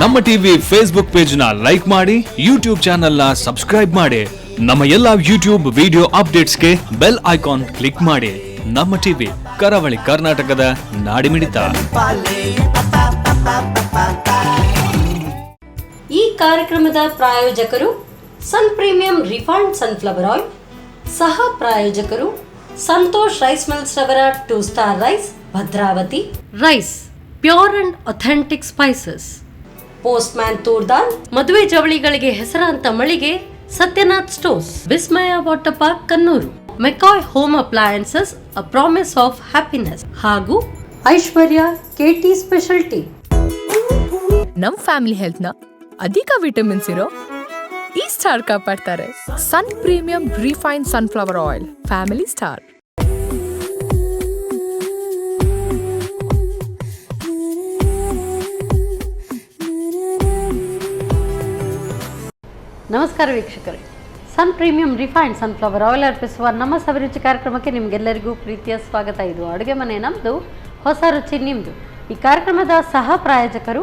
ನಮ್ಮ TV Facebook page ನ like ಮಾಡಿ, ಯೂಟ್ಯೂಬ್ ಚಾನೆಲ್ ನ ಸಬ್ಸ್ಕ್ರೈಬ್ ಮಾಡಿ. ನಮ್ಮ ಎಲ್ಲಾ ಯೂಟ್ಯೂಬ್ ವಿಡಿಯೋ ಅಪ್ಡೇಟ್ಸ್ಗೆ ಬೆಲ್ ಐಕಾನ್ ಕ್ಲಿಕ್ ಮಾಡಿ. ನಮ್ಮ ಟಿವಿ ಕರಾವಳಿ ಕರ್ನಾಟಕದ ನಾಡಿಮಿಡಿತ. ಈ ಕಾರ್ಯಕ್ರಮದ ಪ್ರಾಯೋಜಕರು Sun Premium refined sunflower oil, ಸಹ ಪ್ರಾಯೋಜಕರು ಸಂತೋಷ್ ರೈಸ್ ಮಿಲ್ಸ್ ರವರ 2 star rice, Bhadravati rice, pure and authentic spices, postman ತೂರ್ದಾಲ್, ಮದುವೆ ಜವಳಿಗಳಿಗೆ ಹೆಸರಾಂತ ಮಳಿಗೆ Satyanath stores, Vismaya water park Kannur, McCoy home appliances a promise of happiness ಹಾಗೂ ಐಶ್ವರ್ಯ ಕೆಟಿ ಸ್ಪೆಷಾಲಿಟಿ. ನಮ್ ಫ್ಯಾಮಿಲಿ ಹೆಲ್ತ್ ನ ಅಧಿಕ ವಿಟಮಿನ್ಸ್ ಇರೋ ಈ ಸ್ಟಾರ್ ಕಾಪಾಡ್ತಾರೆ. Sun Premium refined sunflower oil, family star. ನಮಸ್ಕಾರ ವೀಕ್ಷಕರೇ, Sun Premium refined sunflower oil ಅರ್ಪಿಸುವ ನಮ್ಮ ಸವಿರುಚಿ ಕಾರ್ಯಕ್ರಮಕ್ಕೆ ನಿಮಗೆಲ್ಲರಿಗೂ ಪ್ರೀತಿಯ ಸ್ವಾಗತ. ಇದು ಅಡುಗೆ ಮನೆ ನಮ್ಮದು, ಹೊಸ ರುಚಿ ನಿಮ್ಮದು. ಈ ಕಾರ್ಯಕ್ರಮದ ಸಹ ಪ್ರಾಯೋಜಕರು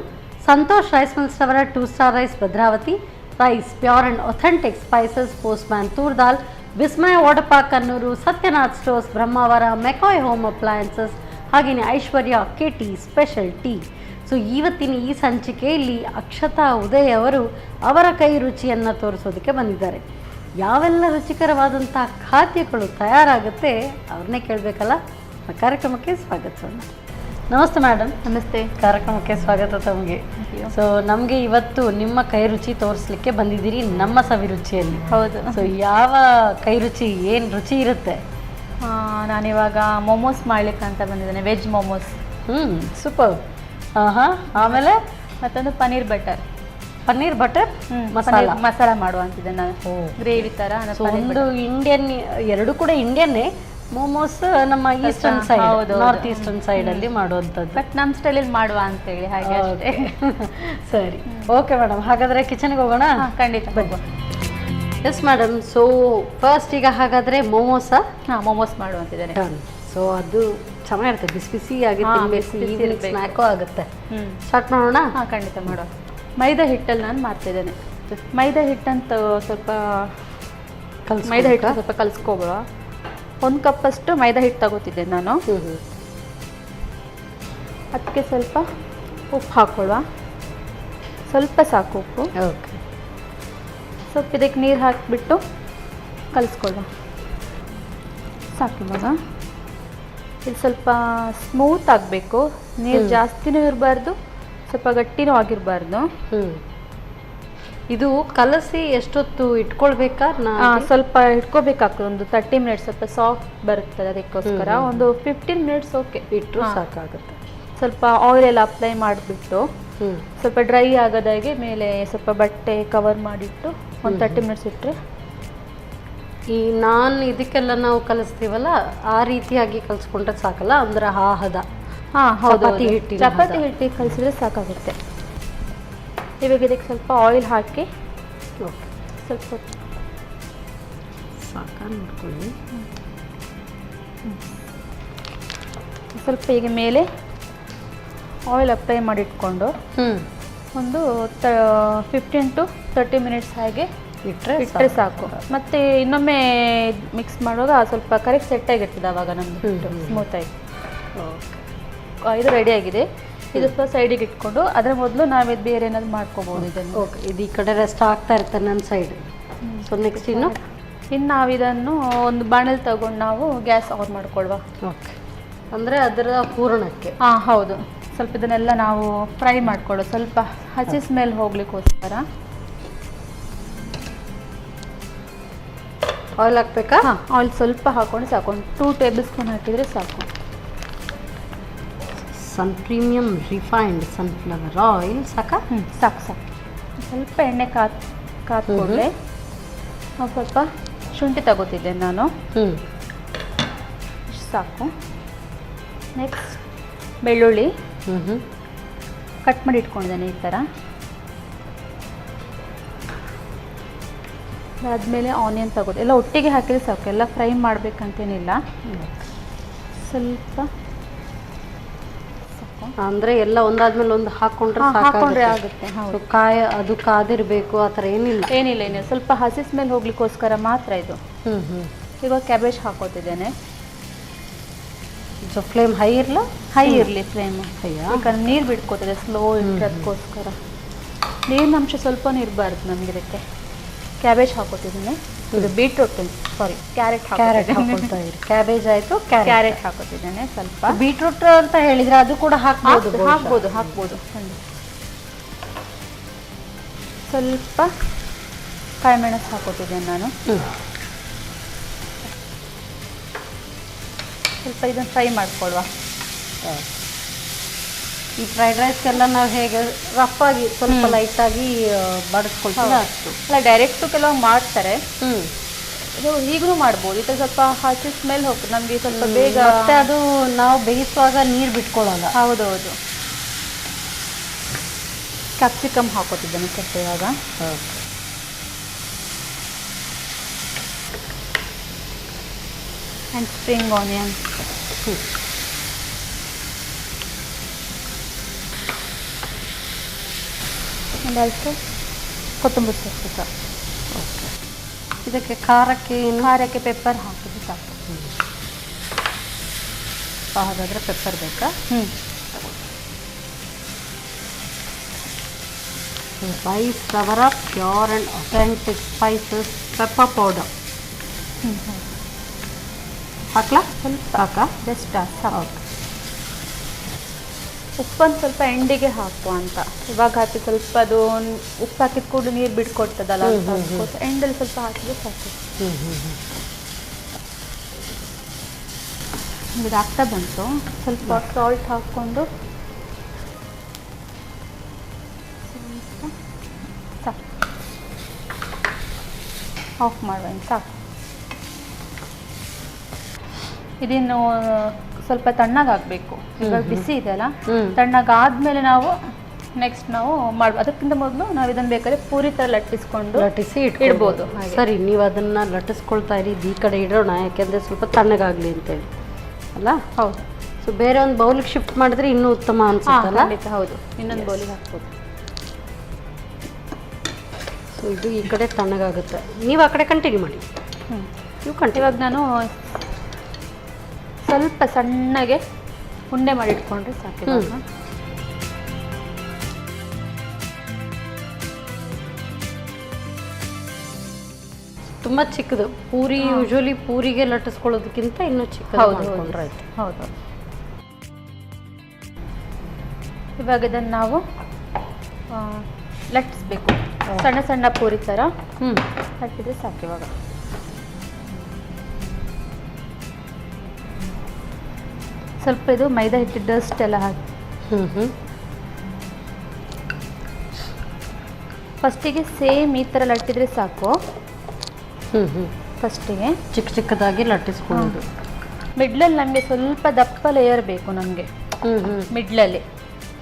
ಸಂತೋಷ್ ರೈಸ್ ಮಿಲ್ಸ್ ರವರ 2 star rice, Bhadravati rice, pure and authentic spices, postman toor dal, Vismaya water park Kannur, Satyanath stores, Brahmavar, McCoy home appliances, ಹಾಗೆಯೇ Aishwarya KT special tea. So ಇವತ್ತಿನ ಈ ಸಂಚಿಕೆಯಲ್ಲಿ ಅಕ್ಷತಾ ಉದಯ್ ಅವರು ಅವರ ಕೈ ರುಚಿಯನ್ನು ತೋರಿಸೋದಕ್ಕೆ ಬಂದಿದ್ದಾರೆ. ಯಾವೆಲ್ಲ ರುಚಿಕರವಾದಂಥ ಖಾದ್ಯಗಳು ತಯಾರಾಗುತ್ತೆ ಅವ್ರನ್ನೇ ಕೇಳಬೇಕಲ್ಲ. ಕಾರ್ಯಕ್ರಮಕ್ಕೆ ಸ್ವಾಗತಿಸೋಣ. ನಮಸ್ತೆ ಮೇಡಮ್. ನಮಸ್ತೆ. ಕಾರ್ಯಕ್ರಮಕ್ಕೆ ಸ್ವಾಗತ ತಮಗೆ. ಸೊ ನಮಗೆ ಇವತ್ತು ನಿಮ್ಮ ಕೈ ರುಚಿ ತೋರಿಸ್ಲಿಕ್ಕೆ ಬಂದಿದ್ದೀರಿ ನಮ್ಮ ಸವಿರುಚಿಯಲ್ಲಿ. ಹೌದು. ಸೊ ಯಾವ ಕೈ ರುಚಿ, ಏನು ರುಚಿ ಇರುತ್ತೆ? ನಾನಿವಾಗ ಮೋಮೋಸ್ ಮಾಡ್ಲಿಕ್ಕೆ ಅಂತ ಬಂದಿದ್ದೇನೆ, ವೆಜ್ ಮೋಮೋಸ್. ಸೂಪರ್. ಆಮೇಲೆ ಮತ್ತೊಂದು ಪನ್ನೀರ್ ಬಟರ್ ಮಸಾಲ ಮಾಡುವಂತಿದೆ ನಾನು, ಗ್ರೇವಿ ಥರ. ಒಂದು ಇಂಡಿಯನ್, ಎರಡು ಕೂಡ ಇಂಡಿಯನ್ನೇ. ಮೋಮೋಸ್ ನಮ್ಮ ಈಸ್ಟರ್ನ್ ಸೈಡ್, ನಾರ್ತ್ ಈಸ್ಟರ್ನ್ ಸೈಡಲ್ಲಿ ಮಾಡುವಂಥದ್ದು, ಬಟ್ ನಮ್ಮ ಸ್ಟೈಲಲ್ಲಿ ಮಾಡುವ ಅಂತೇಳಿ ಹಾಗೆ ಅಷ್ಟೇ. ಸರಿ, ಓಕೆ ಮೇಡಮ್. ಹಾಗಾದರೆ ಕಿಚನ್ಗೆ ಹೋಗೋಣ. ಖಂಡಿತ ಹೋಗೋಣ. S madam. ಸೊ ಫಸ್ಟ್ ಈಗ ಹಾಗಾದರೆ ಮೋಮೋಸ? ಮೋಮೋಸ್ ಮಾಡುವಂತಿದ್ದೇನೆ. ಸೊ ಅದು ಚೆನ್ನಾಗಿರುತ್ತೆ, ಬಿಸಿ ಬಿಸಿ ಆಗಿ ಸ್ನ್ಯಾಕು ಆಗುತ್ತೆ. ಸ್ಟಾರ್ಟ್ ಮಾಡೋಣ. ಖಂಡಿತ ಮಾಡುವ. ಮೈದಾ ಹಿಟ್ಟಲ್ಲಿ ನಾನು ಮಾಡ್ತಿದ್ದೇನೆ. ಮೈದಾ ಹಿಟ್ಟಂತ ಸ್ವಲ್ಪ ಕಲಿಸ್ಕೊಬೇಡ. 1 ಕಪ್ಪಷ್ಟು ಮೈದಾ ಹಿಟ್ಟು ತಗೋತಿದ್ದೆ ನಾನು. ಅದಕ್ಕೆ ಸ್ವಲ್ಪ ಉಪ್ಪು ಹಾಕೊಳ್ಳುವ, ಸ್ವಲ್ಪ ಸಾಕು ಉಪ್ಪು. ಓಕೆ. ಸ್ವಲ್ಪ ಇದಕ್ಕೆ ನೀರು ಹಾಕಿಬಿಟ್ಟು ಕಲಿಸ್ಕೊಳ್ಳುವ. ಸಾಕು. ಇವಾಗ ಇದು ಸ್ವಲ್ಪ ಸ್ಮೂತ್ ಆಗಬೇಕು. ನೀರು ಜಾಸ್ತಿನೂ ಇರಬಾರ್ದು, ಸ್ವಲ್ಪ ಗಟ್ಟಿನೂ ಆಗಿರಬಾರ್ದು. ಇದು ಕಲಸಿ ಎಷ್ಟೊತ್ತು ಇಟ್ಕೊಳ್ಬೇಕಾ? ಸ್ವಲ್ಪ ಇಟ್ಕೋಬೇಕಾಗ್ತದೆ, ಒಂದು 30 ಮಿನಿಟ್ಸ್. ಸ್ವಲ್ಪ ಸಾಫ್ಟ್ ಬರುತ್ತದೆ, ಅದಕ್ಕೋಸ್ಕರ ಒಂದು 15 ಮಿನಿಟ್ಸ್ ಓಕೆ ಇಟ್ಟರು ಸಾಕಾಗುತ್ತೆ. ಸ್ವಲ್ಪ ಆಯಿಲ್ ಎಲ್ಲ ಅಪ್ಲೈ ಮಾಡಿಬಿಟ್ಟು ಸ್ವಲ್ಪ ಡ್ರೈ ಆಗೋದಾಗೆ ಮೇಲೆ ಸ್ವಲ್ಪ ಬಟ್ಟೆ ಕವರ್ ಮಾಡಿಟ್ಟು ಒಂದು 30 ಮಿನಿಟ್ಸ್ ಇಟ್ಟರೆ. ಈ ಇದಕ್ಕೆಲ್ಲ ನಾವು ಕಲಿಸ್ತೀವಲ್ಲ, ಆ ರೀತಿಯಾಗಿ ಕಲಿಸ್ಕೊಂಡ್ರೆ ಸಾಕಲ್ಲ? ಅಂದ್ರೆ ಹದ. ಹೌದು, ಚಪಾತಿ ಹಿಟ್ಟಿಗೆ ಕಲಿಸಿದ್ರೆ ಸಾಕಾಗುತ್ತೆ. ಇವಾಗ ಇದಕ್ಕೆ ಸ್ವಲ್ಪ ಆಯಿಲ್ ಹಾಕಿ ಸ್ವಲ್ಪ ನೋಡ್ಕೊಳ್ಳಿ. ಸ್ವಲ್ಪ ಈಗ ಮೇಲೆ ಆಯಿಲ್ ಅಪ್ಲೈ ಮಾಡಿಟ್ಕೊಂಡು ಒಂದು 15 to 30 ಮಿನಿಟ್ಸ್ ಹಾಗೆ ಇಟ್ಟರೆ ಸಾಕು. ಮತ್ತು ಇನ್ನೊಮ್ಮೆ ಮಿಕ್ಸ್ ಮಾಡುವಾಗ ಸ್ವಲ್ಪ ಕರೆಕ್ಟ್ ಸೆಟ್ ಆಗಿರ್ತದೆ ಆವಾಗ ನಮ್ಮದು ಸ್ಮೂತ್ ಆಗಿ. ಇದು ರೆಡಿಯಾಗಿದೆ. ಇದು ಸ್ವಲ್ಪ ಸೈಡಿಗೆ ಇಟ್ಕೊಂಡು ಅದರ ಮೊದಲು ನಾವಿದು ಬೇರೆ ಏನಾದ್ರು ಮಾಡ್ಕೋಬೋದು ಇದನ್ನು. ಓಕೆ. ಇದು ಈ ಕಡೆ ರೆಸ್ಟ್ ಆಗ್ತಾ ಇರ್ತಾರೆ ನನ್ನ ಸೈಡ್. ಸೊ ನೆಕ್ಸ್ಟ್ ಇನ್ನು ನಾವು ಇದನ್ನು ಒಂದು ಬಾಣಲ್ಲಿ ತಗೊಂಡು ನಾವು ಗ್ಯಾಸ್ ಆನ್ ಮಾಡ್ಕೊಳ್ವಾ. ಓಕೆ. ಅಂದರೆ ಅದರ ಪೂರ್ಣಕ್ಕೆ. ಹೌದು. ಸ್ವಲ್ಪ ಇದನ್ನೆಲ್ಲ ನಾವು ಫ್ರೈ ಮಾಡ್ಕೊಳ್ಳೋ, ಸ್ವಲ್ಪ ಹಸಿ ಸ್ಮೆಲ್ ಹೋಗ್ಲಿಕ್ಕೋಸ್ಕರ. ಆಯಿಲ್ ಹಾಕ್ಬೇಕಾ? ಆಯಿಲ್ ಸ್ವಲ್ಪ ಹಾಕೊಂಡು ಸಾಕು, ಒಂದು 2 ಟೇಬಲ್ ಸ್ಪೂನ್ ಹಾಕಿದರೆ ಸಾಕು. ಸನ್ ಪ್ರೀಮಿಯಂ ರಿಫೈನ್ಡ್ ಸನ್ಫ್ಲವರ್ ಆಯಿಲ್ ಸಾಕಾ? ಸಾಕು. ಸ್ವಲ್ಪ ಎಣ್ಣೆ ಕಾದ್ಕೊಂಡ್ರೆ ಸ್ವಲ್ಪ ಶುಂಠಿ ತಗೋತಿದ್ದೆ ನಾನು. ಇಷ್ಟು ಸಾಕು. ನೆಕ್ಸ್ಟ್ ಬೆಳ್ಳುಳ್ಳಿ ಕಟ್ ಮಾಡಿ ಇಟ್ಕೊಂಡಿದ್ದೇನೆ ಈ ಥರ. ಅದಾದಮೇಲೆ ಆನಿಯನ್ ತಗೋದು, ಎಲ್ಲ ಒಟ್ಟಿಗೆ ಹಾಕಿದ್ರೆ ಸಾಕು, ಎಲ್ಲ ಫ್ರೈ ಮಾಡಬೇಕಂತೇನಿಲ್ಲ. ಸ್ವಲ್ಪ ಸಾಕು. ಅಂದ್ರೆ ಎಲ್ಲ ಒಂದಾದ್ಮೇಲೆ ಒಂದು ಹಾಕೊಂಡ್ರೆ ಹಾಕೊಂಡ್ರೆ ಆಗುತ್ತೆ. ಹೌದು. ಅದು ಕಾದಿರ್ಬೇಕು ಆ ಥರ ಏನಿಲ್ಲ. ಏನಿಲ್ಲ ಸ್ವಲ್ಪ ಹಸಿ ಸ್ಮೆಲ್ ಹೋಗ್ಲಿಕ್ಕೋಸ್ಕರ ಮಾತ್ರ ಇದು. ಇವಾಗ ಕ್ಯಾಬೇಜ್ ಹಾಕೋತಿದ್ದೇನೆ. ಸೊ ಫ್ಲೇಮ್ ಹೈ ಇರಲ್ಲ? ಹೈ ಇರಲಿ ಫ್ಲೇಮ್. ಯಾಕಂದ್ರೆ ನೀರು ಬಿಟ್ಕೋತದೆ ಸ್ಲೋ ಇಟ್ಟರೆ, ಅದಕ್ಕೋಸ್ಕರ ನೀರಿನ ಅಂಶ ಸ್ವಲ್ಪ ಇರಬಾರ್ದು ನಮ್ಗೆ. ಇದಕ್ಕೆ ಕ್ಯಾಬೇಜ್ ಹಾಕೋತಿದ್ದೀನಿ. ಇದು ಬೀಟ್ರೂಟ್, ಸಾರಿ ಕ್ಯಾರೆಟ್ ಹಾಕೊಳ್ತಾ ಇರಿ. ಕ್ಯಾಬೇಜ್ ಆಯಿತು, ಕ್ಯಾರೆಟ್ ಹಾಕೋತಿದ್ದೇನೆ. ಸ್ವಲ್ಪ ಬೀಟ್ರೂಟ್ ಅಂತ ಹೇಳಿದ್ರೆ ಅದು ಕೂಡ ಹಾಕ್ಬೋದು. ಸ್ವಲ್ಪ ಕಾಯಿ ಮೆಣಸು ಹಾಕೋತಿದ್ದೇನೆ ನಾನು. ಸ್ವಲ್ಪ ಇದನ್ನು ಫ್ರೈ ಮಾಡ್ಕೊಳ್ವಾ. ಈ ಫ್ರೈಡ್ ರೈಸ್ಗೆಲ್ಲ ನಾವು ಹೇಗೆ ರಫ್ ಆಗಿ ಸ್ವಲ್ಪ ಲೈಟಾಗಿ ಬಡಿಸ್ಕೊಳ್ತೀವಿ ಅಷ್ಟು ಅಲ್ಲ, ಡೈರೆಕ್ಟು ಕೆಲವು ಮಾಡ್ತಾರೆ. ಇದು ಈಗಲೂ ಮಾಡ್ಬೋದು. ಇದು ಸ್ವಲ್ಪ ಹಸಿ ಸ್ಮೆಲ್ ಹೋಗ್ತದೆ ನಮಗೆ ಸ್ವಲ್ಪ ಬೇಗ. ಮತ್ತೆ ಅದು ನಾವು ಬೇಯಿಸುವಾಗ ನೀರು ಬಿಟ್ಕೊಳ್ಳಲ್ಲ. ಹೌದೌದು. ಕ್ಯಾಪ್ಸಿಕಮ್ ಹಾಕೋತಿದ್ದೇನೆ ಸ್ವಲ್ಪ ಇವಾಗ. And spring onion. And also ಕೊತ್ತಂಬರಿ ಸೊಪ್ಪು ಸಹ. ಓಕೆ. ಇದಕ್ಕೆ ಖಾರಕ್ಕೆ ಪೆಪ್ಪರ್ ಹಾಕಿದ್ರೆ ಸಾಕು. ಹಾಗಾದರೆ ಪೆಪ್ಪರ್ ಬೇಕಾ? Rice flower of pure and authentic spices pepper powder ಹಾಕ್ಲಾ? ಸ್ವಲ್ಪ ಜಸ್ಟ್ ಸಾಕು. ಉಪ್ಪನ್ನು ಸ್ವಲ್ಪ ಎಂಡಿಗೆ ಹಾಕುವ ಅಂತ. ಇವಾಗ ಹಾಕಿ ಸ್ವಲ್ಪ ಅದು ಉಪ್ಪು ಹಾಕಿದ ಕೂಡ ನೀರು ಬಿಟ್ಕೊಡ್ತದಲ್ಲ ಅಂತ ಎಂಡಲ್ಲಿ ಸ್ವಲ್ಪ ಹಾಕಿದ್ರೆ ಸಾಕು. ಇದು ಆಗ್ತಾ ಬಂತು. ಸ್ವಲ್ಪ ಸಾಲ್ಟ್ ಹಾಕ್ಕೊಂಡು ಸಾಕು, ಆಫ್ ಮಾಡುವ ಸಾಕು. ಇದನ್ನು ಸ್ವಲ್ಪ ತಣ್ಣಗಾಗಬೇಕು. ಇವಾಗ ಬಿಸಿ ಇದೆಯಲ್ಲ, ತಣ್ಣಗಾದ್ಮೇಲೆ ನಾವು ನೆಕ್ಸ್ಟ್ ಮಾಡ್ಬೋದು. ಅದಕ್ಕಿಂತ ಮೊದಲು ನಾವು ಇದನ್ನು ಬೇಕಾದ್ರೆ ಪೂರಿ ಥರ ಲಟ್ಟಿಸಿ ಇಡ್ಬೋದು. ಸರಿ, ನೀವು ಅದನ್ನು ಲಟ್ಟಿಸ್ಕೊಳ್ತಾ ಇರಿ. ಈ ಕಡೆ ಇಡೋಣ, ಯಾಕೆಂದರೆ ಸ್ವಲ್ಪ ತಣ್ಣಗಾಗಲಿ ಅಂತೇಳಿ ಅಲ್ಲ? ಹೌದು. ಸೊ ಬೇರೆ ಒಂದು ಬೌಲಿಗೆ ಶಿಫ್ಟ್ ಮಾಡಿದ್ರೆ ಇನ್ನೂ ಉತ್ತಮ ಅನ್ಸುತ್ತಲ್ಲ? ಹೌದು, ಇನ್ನೊಂದು ಬೌಲಿಗೆ ಹಾಕ್ಬೋದು. ಸೊ ಇದು ಈ ಕಡೆ ತಣ್ಣಗಾಗುತ್ತೆ. ನೀವು ಆ ಕಡೆ ಕಂಟಿನ್ಯೂ ಮಾಡಿ. ಇವಾಗ ನಾನು ಸ್ವಲ್ಪ ಸಣ್ಣಗೆ ಉಂಡೆ ಮಾಡಿ ಇಟ್ಕೊಂಡ್ರೆ ಸಾಕು. ತುಂಬ ಚಿಕ್ಕದು ಪೂರಿ, ಯೂಶುವಲಿ ಪೂರಿಗೆ ಲಟ್ಟಿಸ್ಕೊಳ್ಳೋದಕ್ಕಿಂತ ಇನ್ನೂ ಚಿಕ್ಕದು ಮಾಡ್ಕೊಂಡ್ರೆ ಆಯ್ತು. ಹೌದು. ಇವಾಗ ಇದನ್ನು ನಾವು ಲಟ್ಟಿಸ್ಬೇಕು. ಸಣ್ಣ ಸಣ್ಣ ಪೂರಿ ಥರ ಲಟ್ಟಿದ್ರೆ ಸಾಕು. ಇವಾಗ ಸ್ವಲ್ಪ ಇದು ಮೈದಾ ಹಿಟ್ಟು ಡಸ್ಟ್ ಎಲ್ಲ ಹಾಕಿ ಫಸ್ಟಿಗೆ ಸೇಮ್ ಈ ಥರ ಲಟ್ಟಿದ್ರೆ ಸಾಕು. ಫಸ್ಟಿಗೆ ಚಿಕ್ಕದಾಗಿ ಲಟ್ಟಿಸ್ಕೊಳ್ಳೋದು. ಮಿಡ್ಲಲ್ಲಿ ನಮಗೆ ಸ್ವಲ್ಪ ದಪ್ಪ ಲೇಯರ್ ಬೇಕು ನಮಗೆ ಮಿಡ್ಲಲ್ಲಿ.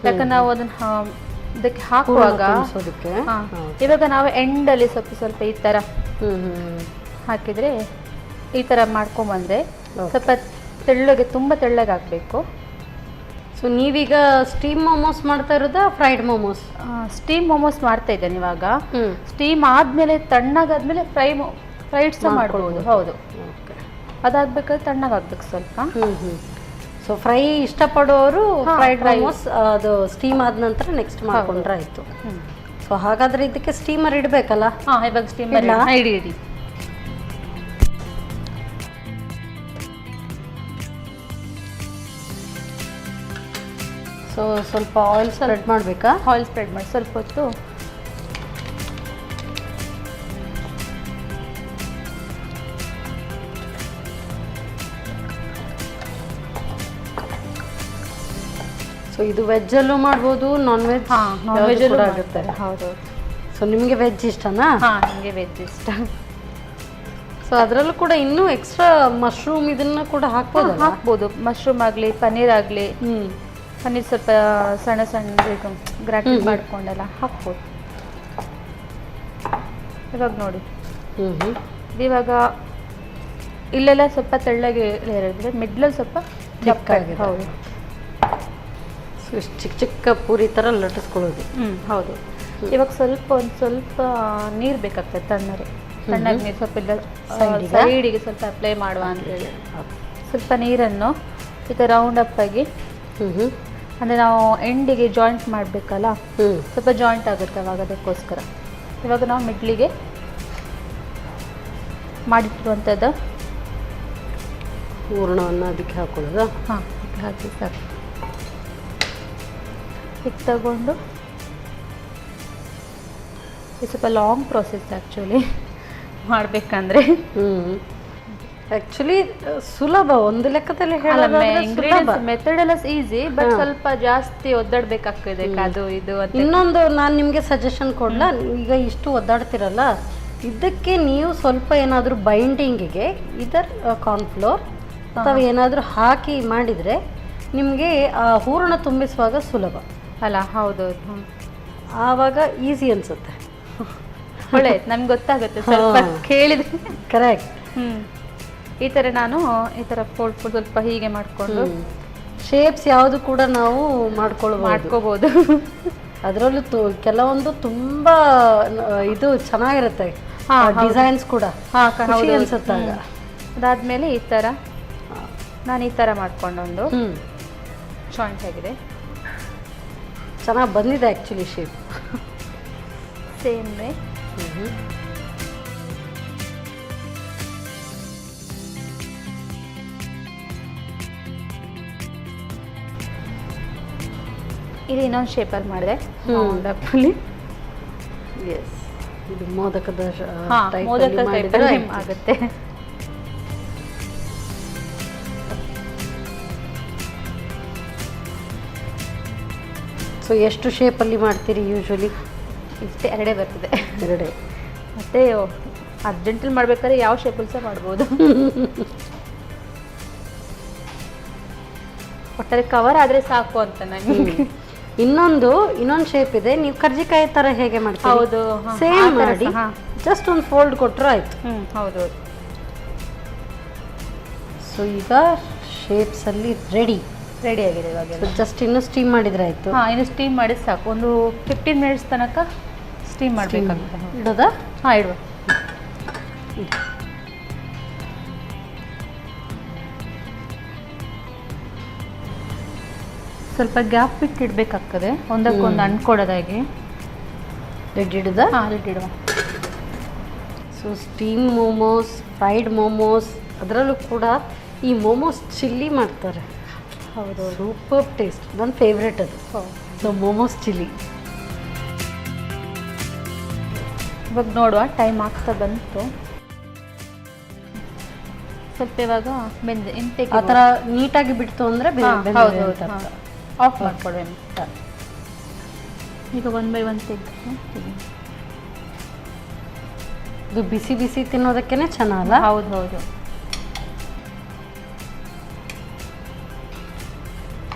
ಯಾಕಂದ್ರೆ ನಾವು ಅದನ್ನು ಇದಕ್ಕೆ ಹಾಕುವಾಗ ಇವಾಗ ನಾವು ಎಂಡಲ್ಲಿ ಸ್ವಲ್ಪ ಈ ಥರ ಹಾಕಿದರೆ, ಈ ಥರ ಮಾಡ್ಕೊಂಬಂದರೆ ಸ್ವಲ್ಪ ತೆಳ್ಳಗೆ, ತುಂಬ ತೆಳ್ಳಗೆ ಹಾಕಬೇಕು. ಸೊ ನೀವೀಗ ಸ್ಟೀಮ್ ಮೋಮೋಸ್ ಮಾಡ್ತಾ ಇರೋದಾ ಫ್ರೈಡ್ ಮೋಮೋಸ್? ಸ್ಟೀಮ್ ಮೋಮೋಸ್ ಮಾಡ್ತಾ ಇದ್ದೇನೆ ಇವಾಗ. ಸ್ಟೀಮ್ ಆದಮೇಲೆ ತಣ್ಣಗಾದ್ಮೇಲೆ ಫ್ರೈಡ್ ಸಹ ಮಾಡ್ಬೋದು. ಹೌದು, ಅದಾಗಬೇಕಾದ್ರೆ ತಣ್ಣಗಾಗ್ಬೇಕು ಸ್ವಲ್ಪ. ಸೊ ಫ್ರೈ ಇಷ್ಟಪಡೋರು ಫ್ರೈಡ್ ಮೋಮೋಸ್ ಅದು ಸ್ಟೀಮ್ ಆದ ನಂತರ ನೆಕ್ಸ್ಟ್ ಮಾಡ್ಕೊಂಡ್ರೆ ಆಯಿತು. ಸೊ ಹಾಗಾದರೆ ಇದಕ್ಕೆ ಸ್ಟೀಮರ್ ಇಡಬೇಕಲ್ಲ? ಇವಾಗ ಸ್ಟೀಮರ್ ಇಡಿ. ಸೊ ಸ್ವಲ್ಪ ಆಯಿಲ್ ಸ್ಪ್ರೆಡ್ ಮಾಡಬೇಕಾ? ಆಯಿಲ್ ಸ್ಪ್ರೆಡ್ ಮಾಡಿ ಸ್ವಲ್ಪ ಹೊತ್ತು. ಸೊ ಇದು ವೆಜ್ಜಲ್ಲೂ ಮಾಡ್ಬೋದು, ನಾನ್ ವೆಜ್? ನಾನ್ ವೆಜ್ಜಲ್ಲೂ ಆಗುತ್ತೆ. ಹೌದು. ಸೊ ನಿಮಗೆ ವೆಜ್ ಇಷ್ಟನಾ? ನನಗೆ ವೆಜ್ ಇಷ್ಟ. ಸೊ ಅದರಲ್ಲೂ ಕೂಡ ಇನ್ನೂ ಎಕ್ಸ್ಟ್ರಾ ಮಶ್ರೂಮ್ ಇದನ್ನು ಕೂಡ ಹಾಕ್ಬೋದು. ಮಶ್ರೂಮ್ ಆಗಲಿ, ಪನ್ನೀರ್ ಆಗಲಿ. ಪನ್ನೀರ್ ಸ್ವಲ್ಪ ಸಣ್ಣ ಗ್ರಾಟಿಂಗ್ ಮಾಡ್ಕೊಂಡೆಲ್ಲ ಹಾಕ್ಬೋದು. ಇವಾಗ ನೋಡಿ, ಇವಾಗ ಇಲ್ಲೆಲ್ಲ ಸ್ವಲ್ಪ ತೆಳ್ಳಗೆ ಲೇಯರ್ ಇದ್ರೆ ಮಿಡ್ಲಲ್ಲಿ ಸ್ವಲ್ಪ ಚಿಕ್ಕಾಗಿದೆ. ಹೌದು. ಸೊ ಇಷ್ಟು ಚಿಕ್ಕ ಚಿಕ್ಕ ಪೂರಿ ಥರ ಲಟ್ಟಿಸ್ಕೊಳ್ಳೋದು. ಹೌದು. ಇವಾಗ ಒಂದು ಸ್ವಲ್ಪ ನೀರು ಬೇಕಾಗ್ತದೆ, ತಣ್ಣಗೆ ನೀರು ಸ್ವಲ್ಪ ಸೈಡಿಗೆ ಸ್ವಲ್ಪ ಅಪ್ಲೈ ಮಾಡುವ ಅಂತೇಳಿ ಸ್ವಲ್ಪ ನೀರನ್ನು ಈ ಥರ ರೌಂಡ್ ಅಪ್ ಆಗಿ, ಅಂದರೆ ನಾವು ಎಂಡಿಗೆ ಜಾಯಿಂಟ್ ಮಾಡಬೇಕಲ್ಲ, ಸ್ವಲ್ಪ ಜಾಯಿಂಟ್ ಆಗುತ್ತೆ ಅವಾಗ, ಅದಕ್ಕೋಸ್ಕರ ಇವಾಗ ನಾವು ಮಿಡ್ಲಿಗೆ ಮಾಡಿಟ್ಟಿರುವಂಥದ್ದು ಹೂರಣವನ್ನು ಅದಕ್ಕೆ ಹಾಕೊಳ್ಳೋದು. ಹಾಂ, ಹಾಕಿ ಸಾಕು. ಈಗ ತಗೊಂಡು ಇದು ಸ್ವಲ್ಪ ಲಾಂಗ್ ಪ್ರೊಸೆಸ್ ಆ್ಯಕ್ಚುಲಿ ಮಾಡಬೇಕಂದ್ರೆ. ಆ್ಯಕ್ಚುಲಿ ಸುಲಭ ಒಂದು ಲೆಕ್ಕದಲ್ಲಿ ಹೇಳೋದಾದ್ರೆ ಮೆಥಡ್ ಎಲ್ಲ ಈಸಿ, ಬಟ್ ಸ್ವಲ್ಪ ಜಾಸ್ತಿ ಒದ್ದಾಡಬೇಕಾಗ್ತದೆ ಅದು ಇದು ಅಂತ. ಇನ್ನೊಂದು ನಾನು ನಿಮಗೆ ಸಜೆಷನ್ ಕೊಡ್ಲಾ, ಈಗ ಇಷ್ಟು ಒದ್ದಾಡ್ತಿರಲ್ಲ, ಇದಕ್ಕೆ ನೀವು ಸ್ವಲ್ಪ ಏನಾದರೂ ಬೈಂಡಿಂಗಿಗೆ ಇದರ್ ಕಾರ್ನ್ಫ್ಲೋರ್ ಅಥವಾ ಏನಾದರೂ ಹಾಕಿ ಮಾಡಿದರೆ ನಿಮಗೆ ಆ ಹೂರಣ ತುಂಬಿಸುವಾಗ ಸುಲಭ ಅಲ್ಲ. ಹೌದು, ಆವಾಗ ಈಸಿ ಅನಿಸುತ್ತೆ. ಒಳ್ಳೆಯದು, ನಮ್ಗೆ ಗೊತ್ತಾಗುತ್ತೆ ಸ್ವಲ್ಪ ಕೇಳಿದ್ರೆ. ಕರೆಕ್ಟ್. ಈ ಥರ ನಾನು ಈ ಥರ ಫೋಲ್ಡ್ ಸ್ವಲ್ಪ ಹೀಗೆ ಮಾಡಿಕೊಂಡು ಶೇಪ್ಸ್ ಯಾವುದು ಕೂಡ ನಾವು ಮಾಡ್ಕೋಬಹುದು. ಅದರಲ್ಲೂ ಕೆಲವೊಂದು ತುಂಬ ಇದು ಚೆನ್ನಾಗಿರುತ್ತೆ, ಡಿಸೈನ್ಸ್ ಕೂಡ ಖುಷಿ ಅನ್ಸುತ್ತಾಗ. ಅದಾದಮೇಲೆ ಈ ಥರ ನಾನು ಈ ಥರ ಮಾಡ್ಕೊಂಡೊಂದು ಜಾಯಿಂಟ್ ಆಗಿದೆ, ಚೆನ್ನಾಗಿ ಬಂದಿದೆ ಆ್ಯಕ್ಚುಲಿ ಶೇಪ್. ಸೇಮ್ ವೇ ಇದು ಇನ್ನೊಂದು ಶೇಪಲ್ಲಿ ಮಾಡಿದೆ. ಎಸ್, ಇದು ಮೋದಕದ ಮೋದಕ ಆಗುತ್ತೆ. ಸೊ ಎಷ್ಟು ಶೇಪಲ್ಲಿ ಮಾಡ್ತೀರಿ ಯೂಶ್ವಲಿ? ಇಷ್ಟೇ, ಎರಡೇ ಬರ್ತದೆ. ಎರಡೇ. ಮತ್ತು ಅರ್ಜೆಂಟಲ್ಲಿ ಮಾಡ್ಬೇಕಾದ್ರೆ ಯಾವ ಶೇಪಲ್ಲಿ ಸಹ ಮಾಡ್ಬೋದು. ಒಟ್ಟಾರೆ ಕವರ್ ಆದರೆ ಸಾಕು ಅಂತ ನನಗೆ. ಇನ್ನೊಂದು ಶೇಪ್ ಇದೆ, ನೀವು ಕರ್ಜಿಕಾಯಿ ಥರ ಹೇಗೆ ಮಾಡ್ತೀವಿ? ಹೌದು, ಸೇಮ್ ಮಾಡಿ ಜಸ್ಟ್ ಒಂದು ಫೋಲ್ಡ್ ಕೊಟ್ಟರು ಆಯಿತು. ಹೌದು. ಸೊ ಈಗ ಶೇಪ್ಸಲ್ಲಿ ರೆಡಿ ಆಗಿದೆ ಇವಾಗ. ಜಸ್ಟ್ ಇನ್ನು ಸ್ಟೀಮ್ ಮಾಡಿದ್ರೆ ಆಯಿತು. ಇನ್ನು ಸ್ಟೀಮ್ ಮಾಡಿದ್ರೆ ಸಾಕು. ಒಂದು 15 ಮಿನಿಟ್ಸ್ ತನಕ ಸ್ಟೀಮ್ ಮಾಡಬೇಕಾಗುತ್ತೆ. ಇಡೋದಾ? ಇಡುವ. ಸ್ವಲ್ಪ ಗ್ಯಾಪ್ ಬಿಟ್ಟು ಇಡಬೇಕಾಗ್ತದೆ, ಒಂದಕ್ಕೊಂದು ಅಂಟ್ಕೊಡೋದಾಗಿ. ರೆಡ್ ಇಡುದಾ? ರೆಡ್ ಇಡುವ. So steam momos, fried momos, ಅದರಲ್ಲೂ ಕೂಡ ಈ ಮೋಮೋಸ್ ಚಿಲ್ಲಿ ಮಾಡ್ತಾರೆ. ಹೌದು, ಸೂಪರ್ ಟೇಸ್ಟ್, ನನ್ನ ಫೇವ್ರೆಟ್ ಅದು. ಸೊ ಮೋಮೋಸ್ ಚಿಲ್ಲಿ ಇವಾಗ ನೋಡುವ, ಟೈಮ್ ಆಗ್ತಾ ಬಂತು. ಸ್ವಲ್ಪ ಇವಾಗ ಬೆಂದೆ ಇಂಟೆಗೆ ಆ ಥರ ನೀಟಾಗಿ ಬಿಡ್ತು ಅಂದರೆ ಆಫ್ ಮಾಡ್ಕೊಡುವೆ. ಈಗ 1 by 1 ತೆಗೆದು ಇದು ಬಿಸಿ ಬಿಸಿ ತಿನ್ನೋದಕ್ಕೇನೆ ಚೆನ್ನಾಗಲ್ಲ? ಹೌದು.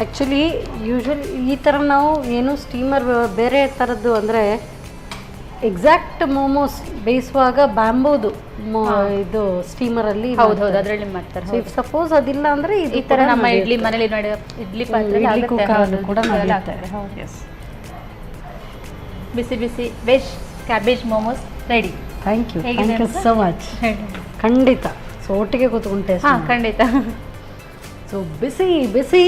ಆ್ಯಕ್ಚುಲಿ ಯೂಶ್ವಲಿ ಈ ಥರ ನಾವು ಏನು ಸ್ಟೀಮರ್ ಬೇರೆ ಥರದ್ದು ಅಂದರೆ ಎಕ್ಸಾಕ್ಟ್ ಮೋಮೋಸ್ ಬೇಯಿಸುವಾಗ ಬ್ಯಾಂಬೂದು ಇದು ಸ್ಟೀಮರಲ್ಲಿ. ಹೌದು, ಅದರಲ್ಲಿ ಮಾಡ್ತಾರೆ. ಸೊ ಇಫ್ ಸಪೋಸ್ ಅದಿಲ್ಲ ಅಂದರೆ ಈ ಥರ ನಮ್ಮ ಮನೇಲಿ ಇಡ್ಲಿ ಪಾತ್ರೆ ಕೂಡ ಬಿಸಿ ಬಿಸಿ veg cabbage momos ready. Thank you so much. ಖಂಡಿತ. ಸೊ ಒಟ್ಟಿಗೆ ಕೂತ್ಕೊಂಡೆ. ಖಂಡಿತ. ಸೊ ಬಿಸಿ ಬಿಸಿ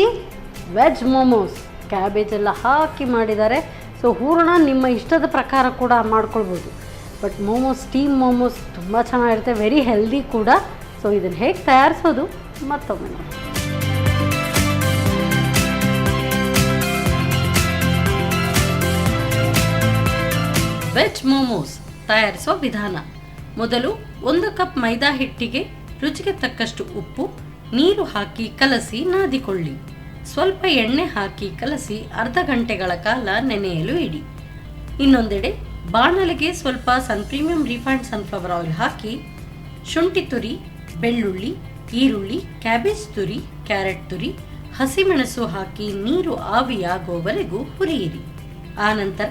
ವೆಜ್ ಮೋಮೋಸ್ ಕ್ಯಾಬೇಜ್ ಎಲ್ಲ ಹಾಕಿ ಮಾಡಿದ್ದಾರೆ. ಸೊ ಹೂರಣ ನಿಮ್ಮ ಇಷ್ಟದ ಪ್ರಕಾರ ಕೂಡ ಮಾಡ್ಕೊಳ್ಬೋದು, ಬಟ್ ಮೋಮೋಸ್, ಸ್ಟೀಮ್ ಮೋಮೋಸ್ ತುಂಬ ಚೆನ್ನಾಗಿರುತ್ತೆ, ವೆರಿ ಹೆಲ್ದಿ ಕೂಡ. ಸೊ ಇದನ್ನು ಹೇಗೆ ತಯಾರಿಸೋದು ಮತ್ತೊಮ್ಮೆ ನೋಡಿ. ವೆಜ್ ಮೋಮೋಸ್ ತಯಾರಿಸೋ ವಿಧಾನ. ಮೊದಲು 1 ಕಪ್ ಮೈದಾ ಹಿಟ್ಟಿಗೆ ರುಚಿಗೆ ತಕ್ಕಷ್ಟು ಉಪ್ಪು, ನೀರು ಹಾಕಿ ಕಲಸಿ ನಾದಿಕೊಳ್ಳಿ. ಸ್ವಲ್ಪ ಎಣ್ಣೆ ಹಾಕಿ ಕಲಸಿ ಅರ್ಧ ಗಂಟೆಗಳ ಕಾಲ ನೆನೆಯಲು ಇಡಿ. ಇನ್ನೊಂದೆಡೆ ಬಾಣಲೆಗೆ ಸ್ವಲ್ಪ ಪ್ರೀಮಿಯಂ ರಿಫೈನ್ಡ್ ಸನ್ಫ್ಲವರ್ ಆಯಿಲ್ ಹಾಕಿ ಶುಂಠಿ ತುರಿ, ಬೆಳ್ಳುಳ್ಳಿ, ಈರುಳ್ಳಿ, ಕ್ಯಾಬೇಜ್ ತುರಿ, ಕ್ಯಾರೆಟ್ ತುರಿ, ಹಸಿಮೆಣಸು ಹಾಕಿ ನೀರು ಆವಿಯಾಗುವವರೆಗೂ ಹುರಿಯಿರಿ. ಆನಂತರ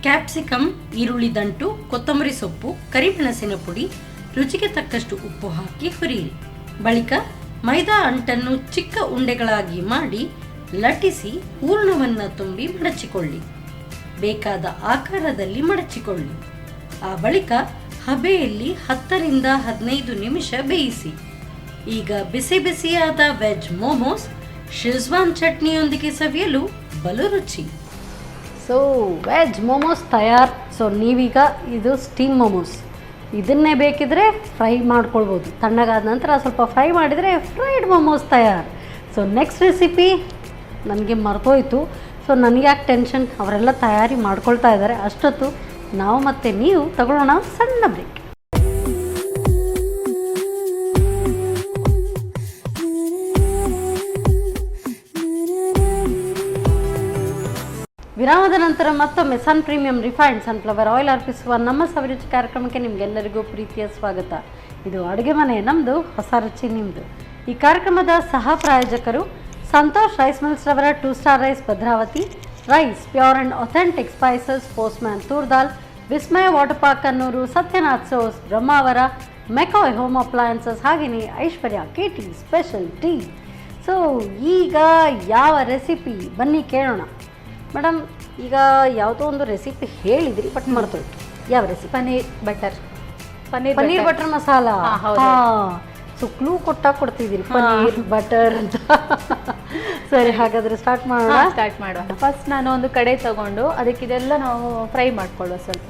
ಕ್ಯಾಪ್ಸಿಕಮ್, ಈರುಳ್ಳಿ ದಂಟು, ಕೊತ್ತಂಬರಿ ಸೊಪ್ಪು, ಕರಿಮೆಣಸಿನ ಪುಡಿ, ರುಚಿಗೆ ತಕ್ಕಷ್ಟು ಉಪ್ಪು ಹಾಕಿ ಹುರಿಯಿರಿ. ಬಳಿಕ ಮೈದಾ ಅಂಟನ್ನು ಚಿಕ್ಕ ಉಂಡೆಗಳಾಗಿ ಮಾಡಿ ಲಟ್ಟಿಸಿ ಹೂರಣವನ್ನು ತುಂಬಿ ಮಡಚಿಕೊಳ್ಳಿ. ಬೇಕಾದ ಆಕಾರದಲ್ಲಿ ಮಡಚಿಕೊಳ್ಳಿ. ಆ ಬಳಿಕ ಹಬೆಯಲ್ಲಿ 10 ರಿಂದ 15 ನಿಮಿಷ ಬೇಯಿಸಿ. ಈಗ ಬಿಸಿ ಬಿಸಿಯಾದ ವೆಜ್ ಮೋಮೋಸ್ ಶೆಜ್ವಾನ್ ಚಟ್ನಿಯೊಂದಿಗೆ ಸವಿಯಲು ಬಲು ರುಚಿ. ಸೊ ವೆಜ್ ಮೋಮೋಸ್ ತಯಾರು. ಸೊ ನೀವೀಗ ಇದು ಸ್ಟೀಮ್ ಮೋಮೋಸ್, ಇದನ್ನೇ ಬೇಕಿದ್ರೆ ಫ್ರೈ ಮಾಡ್ಕೊಳ್ಬೋದು. ತಣ್ಣಗಾದ ನಂತರ ಸ್ವಲ್ಪ ಫ್ರೈ ಮಾಡಿದರೆ ಫ್ರೈಡ್ ಮೋಮೋಸ್ ತಯಾರು. ಸೊ ನೆಕ್ಸ್ಟ್ ರೆಸಿಪಿ ನನಗೆ ಮರ್ತೋಯ್ತು. ಸೊ ನನಗೆ ಯಾಕೆ ಟೆನ್ಷನ್, ಅವರೆಲ್ಲ ತಯಾರಿ ಮಾಡ್ಕೊಳ್ತಾ ಇದ್ದಾರೆ. ಅಷ್ಟೊತ್ತು ನಾವು ಮತ್ತು ನೀವು ತಗೊಳ್ಳೋಣ ಸಣ್ಣ ಬ್ರೇಕ್. ವಿರಾಮದ ನಂತರ ಮತ್ತೊಮ್ಮೆ ಸನ್ ಪ್ರೀಮಿಯಂ ರಿಫೈನ್ಡ್ ಸನ್ಫ್ಲವರ್ ಆಯಿಲ್ ಅರ್ಪಿಸುವ ನಮ್ಮ ಸವಿರುಚಿ ಕಾರ್ಯಕ್ರಮಕ್ಕೆ ನಿಮಗೆಲ್ಲರಿಗೂ ಪ್ರೀತಿಯ ಸ್ವಾಗತ. ಇದು ಅಡುಗೆ ಮನೆ ನಮ್ಮದು, ಹೊಸ ರುಚಿ ನಿಮ್ಮದು. ಈ ಕಾರ್ಯಕ್ರಮದ ಸಹ ಪ್ರಾಯೋಜಕರು ಸಂತೋಷ್ ರೈಸ್ ಮಿಲ್ಸ್ ರವರ 2 star rice Bhadravati, rice pure and authentic spices, postman toor dal, Vismaya water park Kannur, Satyanath ಸೋಸ್ ಬ್ರಹ್ಮಾವರ, ಮೆಕಾಯ್ ಹೋಮ್ ಅಪ್ಲಯನ್ಸಸ್, ಹಾಗೆಯೇ Aishwarya KT special tea. So ಈಗ ಯಾವ ರೆಸಿಪಿ ಬನ್ನಿ ಕೇಳೋಣ. ಮೇಡಮ್, ಈಗ ಯಾವುದೋ ಒಂದು ರೆಸಿಪಿ ಹೇಳಿದ್ರಿ ಬಟ್ ಮರ್ತೋಯ್ತು. ಯಾವ recipe? Paneer butter masala. So clue ಕೊಡ್ತಿದ್ದೀರಿ, ಪನ್ನೀರ್ ಬಟರ್ ಅಂತ. ಸರಿ, ಹಾಗಾದರೆ ಸ್ಟಾರ್ಟ್ ಮಾಡೋಣ. ಫಸ್ಟ್ ನಾನು ಒಂದು ಕಡೆ ತಗೊಂಡು ಅದಕ್ಕೆ ಇದೆಲ್ಲ ನಾವು ಫ್ರೈ ಮಾಡ್ಕೊಳ್ಳುವ. ಸ್ವಲ್ಪ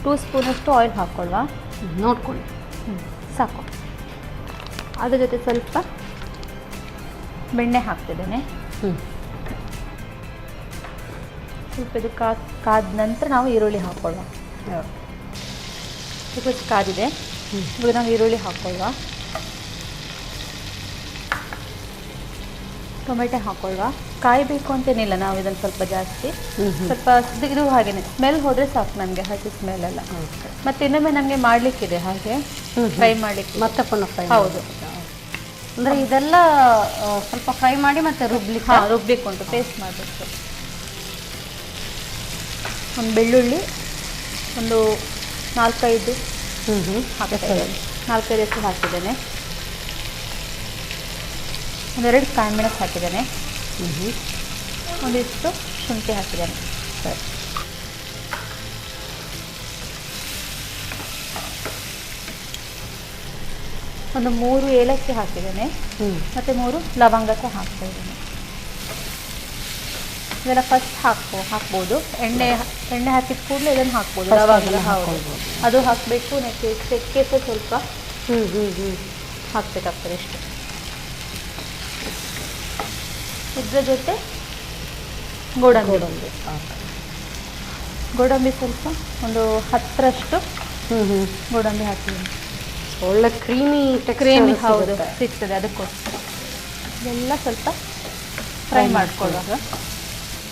2 ಸ್ಪೂನಷ್ಟು ಆಯಿಲ್ ಹಾಕ್ಕೊಳ್ಳುವ. ನೋಡ್ಕೊಳ್ಳಿ, ಸಾಕು. ಅದ್ರ ಜೊತೆ ಸ್ವಲ್ಪ ಬೆಣ್ಣೆ ಹಾಕ್ತಿದ್ದೇನೆ. ಸ್ವಲ್ಪ ಇದು ಕಾದ ನಂತರ ನಾವು ಈರುಳ್ಳಿ ಹಾಕ್ಕೊಳ್ಳುವ. ಸ್ವಲ್ಪ ಕಾದಿದೆ, ಇವಾಗ ನಾವು ಈರುಳ್ಳಿ ಹಾಕ್ಕೊಳ್ಳುವ. ಟೊಮೆಟೊ ಹಾಕ್ಕೊಳ್ಳುವ. ಕಾಯಬೇಕು ಅಂತೇನಿಲ್ಲ, ನಾವು ಇದನ್ನು ಸ್ವಲ್ಪ ಜಾಸ್ತಿ ಸ್ವಲ್ಪ ಇದು ಹಾಗೇನೆ ಸ್ಮೆಲ್ ಹೋದರೆ ಸಾಕು ನನಗೆ, ಹಸಿ ಸ್ಮೆಲ್ ಎಲ್ಲ. ಮತ್ತೆ ಇನ್ನೊಮ್ಮೆ ನನಗೆ ಮಾಡಲಿಕ್ಕಿದೆ ಹಾಗೆ ಫ್ರೈ ಮಾಡಲಿಕ್ಕೆ, ಮತ್ತೆ ಪುನಃ ಫ್ರೈ. ಹೌದು, ಅಂದರೆ ಇದೆಲ್ಲ ಸ್ವಲ್ಪ ಫ್ರೈ ಮಾಡಿ ಮತ್ತೆ ರುಬ್ಬಿಕೊಂಡು ಉಂಟು, ಪೇಸ್ಟ್ ಮಾಡಬೇಕು. ಒಂದು ಬೆಳ್ಳುಳ್ಳಿ ಒಂದು 4-5 ಹಾಕಿದ್ದೇನೆ. 4-5 ಹಾಕಿದ್ದೇನೆ. ಒಂದೆರಡು ಕಾಯಿಮೆಣಸು ಹಾಕಿದ್ದೇನೆ. ಒಂದಿಷ್ಟು ಶುಂಠಿ ಹಾಕಿದ್ದೇನೆ. ಸರಿ, ಒಂದು 3 ಏಲಕ್ಕಿ ಹಾಕಿದ್ದೇನೆ. ಮತ್ತು 3 ಲವಂಗ ಸಹ ಹಾಕ್ತಾ ಇದ್ದೇನೆ. ಇದೆಲ್ಲ ಫಸ್ಟ್ ಹಾಕ್ಬೋದು. ಎಣ್ಣೆ ಹಾಕಿದ ಕೂಡಲೇ ಇದನ್ನು ಹಾಕ್ಬೋದು. ಲವಂಗ ಅದು ಹಾಕಬೇಕು. ಚಕ್ಕೆ ಸಹ ಸ್ವಲ್ಪ ಹಾಕಬೇಕಾಗ್ತದೆ ಇಷ್ಟು. ಇದ್ರ ಜೊತೆ ಗೋಡಂಬಿ ಸ್ವಲ್ಪ ಒಂದು 10ರಷ್ಟು ಗೋಡಂಬಿ ಹಾಕಿದ್ದೀನಿ. ಒಳ್ಳೆ ಕ್ರೀಮಿ ಹೌದು ಸಿಗ್ತದೆ. ಅದಕ್ಕೋಸ್ಕರ ಇದೆಲ್ಲ ಸ್ವಲ್ಪ ಫ್ರೈ ಮಾಡ್ಕೊಳ್ಳುವಾಗ.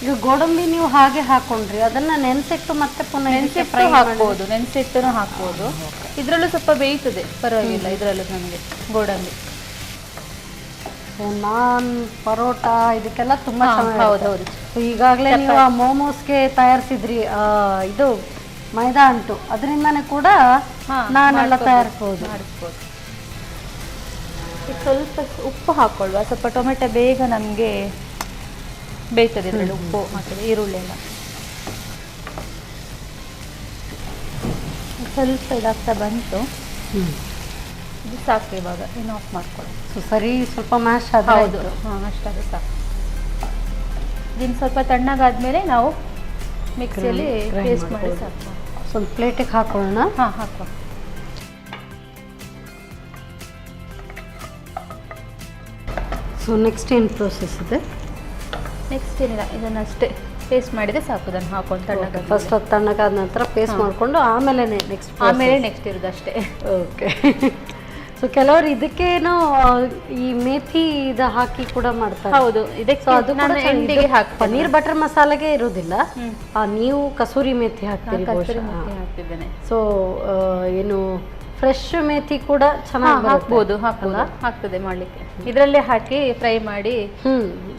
ಈಗ ಗೋಡಂಬಿ ನೀವು ಹಾಗೆ ಹಾಕೊಂಡ್ರಿ, ಅದನ್ನ ನೆನೆಸಿಟ್ಟು ಮತ್ತೆ ಪುನಃ ಫ್ರೈ ಹಾಕ್ಬೋದು. ನೆನೆಸಿಟ್ಟು ಹಾಕ್ಬೋದು. ಇದರಲ್ಲೂ ಸ್ವಲ್ಪ ಬೇಯ್ತದೆ, ಪರವಾಗಿಲ್ಲ. ಇದರಲ್ಲೂ ನಮಗೆ ಗೋಡಂಬಿ ನಾನ್, ಪರೋಟ ಇದಕ್ಕೆಲ್ಲ ತುಂಬ ಹೌದೌದು. ಈಗಾಗಲೇ ನೀವು ಆ ಮೋಮೋಸ್ಗೆ ತಯಾರಿಸಿದ್ರಿ ಇದು ಮೈದಾ ಅಂಟು, ಅದರಿಂದನೇ ಕೂಡ ನಾನೆಲ್ಲ ತಯಾರಿಸ್ಬೋದು. ಸ್ವಲ್ಪ ಉಪ್ಪು ಹಾಕ್ಕೊಳ್ಳುವ. ಸ್ವಲ್ಪ ಟೊಮೆಟೊ ಬೇಗ ನಮಗೆ ಬೇಯ್ತದೆ. ಇದರಲ್ಲಿ ಉಪ್ಪು ಹಾಕಿದೆ, ಈರುಳ್ಳಿ ಎಲ್ಲ ಸ್ವಲ್ಪ ಇದಾಗ್ತಾ ಬಂತು. ಇದು ಸಾಕು. ಇವಾಗ ಇನ್ನು ಆಫ್ ಮಾಡ್ಕೊಳ್ಳಿ. ಸರಿ, ಸ್ವಲ್ಪ ಮ್ಯಾಶ್ ಹೌದು, ಅಷ್ಟಾದ್ರೆ ಸಾಕು. ಇದನ್ನು ಸ್ವಲ್ಪ ತಣ್ಣಗಾದ್ಮೇಲೆ ನಾವು ಮಿಕ್ಸಿಯಲ್ಲಿ ಪೇಸ್ಟ್ ಮಾಡಿ ಸಾಕು. ಸ್ವಲ್ಪ ಪ್ಲೇಟಿಗೆ ಹಾಕೊಳ್ಳೋಣ. ಹಾಕುವ. ಸೊ ನೆಕ್ಸ್ಟ್ ಏನು ಪ್ರೋಸೆಸ್ ಇದೆ? ನೆಕ್ಸ್ಟ್ ಏನಿಲ್ಲ, ಇದನ್ನಷ್ಟೇ ಪೇಸ್ಟ್ ಮಾಡಿದರೆ ಸಾಕು. ಇದನ್ನು ಹಾಕೊಂಡು ತಣ್ಣಗಾದ ಫಸ್ಟ್ ಅದು ತಣ್ಣಗಾದ ನಂತರ ಪೇಸ್ಟ್ ಮಾಡಿಕೊಂಡು ಆಮೇಲೆ ನೆಕ್ಸ್ಟ್ ಇರೋದು ಅಷ್ಟೇ. ಓಕೆ. ಸೊ ಕೆಲವರು ಇದಕ್ಕೇನೋ ಈ ಮೇಥಿ ಇದು ಹಾಕಿ ಕೂಡ ಮಾಡ್ತಾರೆ. ಹೌದು, ಇದಕ್ಕೆ ಅದು ಎಂಡಿಗೆ ಹಾಕಿ. ಪನ್ನೀರ್ ಬಟರ್ ಮಸಾಲೆಗೆ ಇರೋದಿಲ್ಲ, ನೀವು ಕಸೂರಿ ಮೇಥಿ ಹಾಕ್ತೀರಿ. ಹಾಕ್ತಿದ್ದೇನೆ. ಸೊ ಏನು ಫ್ರೆಶ್ ಮೇಥಿ ಕೂಡ ಚೆನ್ನಾಗಿ ಹಾಕ್ಬೋದು. ಆಗ್ತದೆ ಮಾಡಲಿಕ್ಕೆ. ಇದರಲ್ಲೇ ಹಾಕಿ ಫ್ರೈ ಮಾಡಿ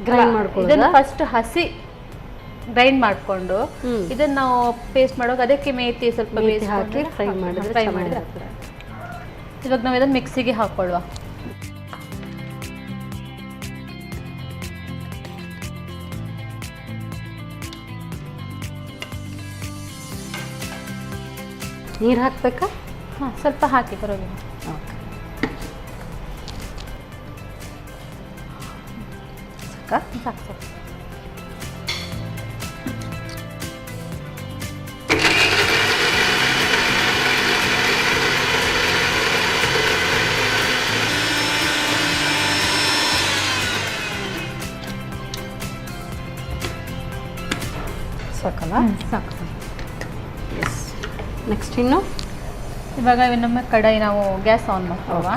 ಗ್ರೈಂಡ್ ಮಾಡ್ಕೊಂಡು, ಇದನ್ನು ಫಸ್ಟ್ ಹಸಿ ಗ್ರೈಂಡ್ ಮಾಡಿಕೊಂಡು ಇದನ್ನು ನಾವು ಪೇಸ್ಟ್ ಮಾಡುವಾಗ ಅದಕ್ಕೆ ಮೇಥಿ ಸ್ವಲ್ಪ ಹಾಕಿ ಫ್ರೈ ಮಾಡಿದ್ರೆ ಆಗ್ತದೆ. ಇವಾಗ ನಾವು ಇದನ್ನು ಮಿಕ್ಸಿಗೆ ಹಾಕೊಳ್ಳುವ. ನೀರು ಹಾಕಬೇಕಾ? ಹಾಂ, ಸ್ವಲ್ಪ ಹಾಕಿ ಪರವಾಗಿಲ್ಲ. ಓಕೆ, ಸಾಕಾ? ಸಾಕು ಸಾಕು. ಸಾಕಲ್ಲ? ಸಾಕು ಸಾಕು. ಎಸ್. ನೆಕ್ಸ್ಟ್ ಇನ್ನು ಇವಾಗ ಇನ್ನೊಮ್ಮೆ ಕಡಾಯಿ ನಾವು ಗ್ಯಾಸ್ ಆನ್ ಮಾಡ್ತೀವಾ?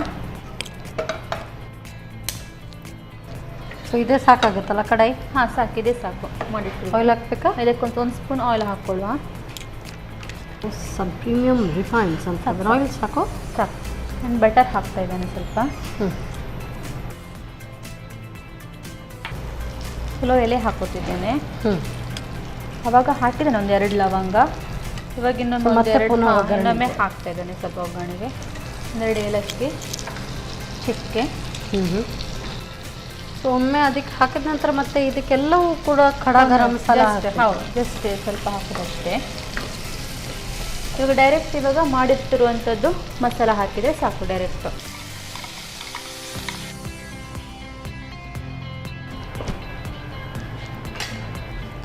ಸೊ ಇದೇ ಸಾಕಾಗುತ್ತಲ್ಲ ಕಡಾಯಿ? ಹಾಂ, ಸಾಕಿದೆ, ಸಾಕು ಮಾಡಿರ್ತೀವಿ. ಆಯಿಲ್ ಹಾಕ್ಬೇಕಾ? ಇದಕ್ಕೊಂದು ಸ್ಪೂನ್ ಆಯಿಲ್ ಹಾಕ್ಕೊಳ್ವಾ? ಸನ್ ಪ್ರೀಮಿಯಂ ರಿಫೈನ್ಡ್ ಸನ್ಫ್ಲವರ್ ಆಯಿಲ್ ಸಾಕು? ಸಾಕು. ನಾನು ಬಟರ್ ಹಾಕ್ತಾ ಇದ್ದೇನೆ ಸ್ವಲ್ಪ. ಚಲೋ ಎಲೆ ಹಾಕೋತಿದ್ದೇನೆ. ಅವಾಗ ಹಾಕಿದ್ದೇನೆ ಒಂದು 2 ಲವಂಗ. ಇವಾಗ ಇನ್ನೊಂದು ಇನ್ನೊಮ್ಮೆ ಹಾಕ್ತಾ ಇದ್ದೇನೆ ಸ್ವಲ್ಪ ಒಗ್ಗರಣೆಗೆ. 2 ಏಲಕ್ಕಿ, ಚಕ್ಕೆ. ಸೊ ಒಮ್ಮೆ ಅದಕ್ಕೆ ಹಾಕಿದ ನಂತರ ಮತ್ತೆ ಇದಕ್ಕೆಲ್ಲವೂ ಕೂಡ ಖಡಾ ಗರಂ ಮಸಾಲ? ಹೌದು, ಜಸ್ಟ್ ಸ್ವಲ್ಪ ಹಾಕೋದಷ್ಟೇ. ಇವಾಗ ಡೈರೆಕ್ಟ್ ಇವಾಗ ಮಾಡಿರ್ತಿರುವಂಥದ್ದು ಮಸಾಲ ಹಾಕಿದರೆ ಸಾಕು ಡೈರೆಕ್ಟು.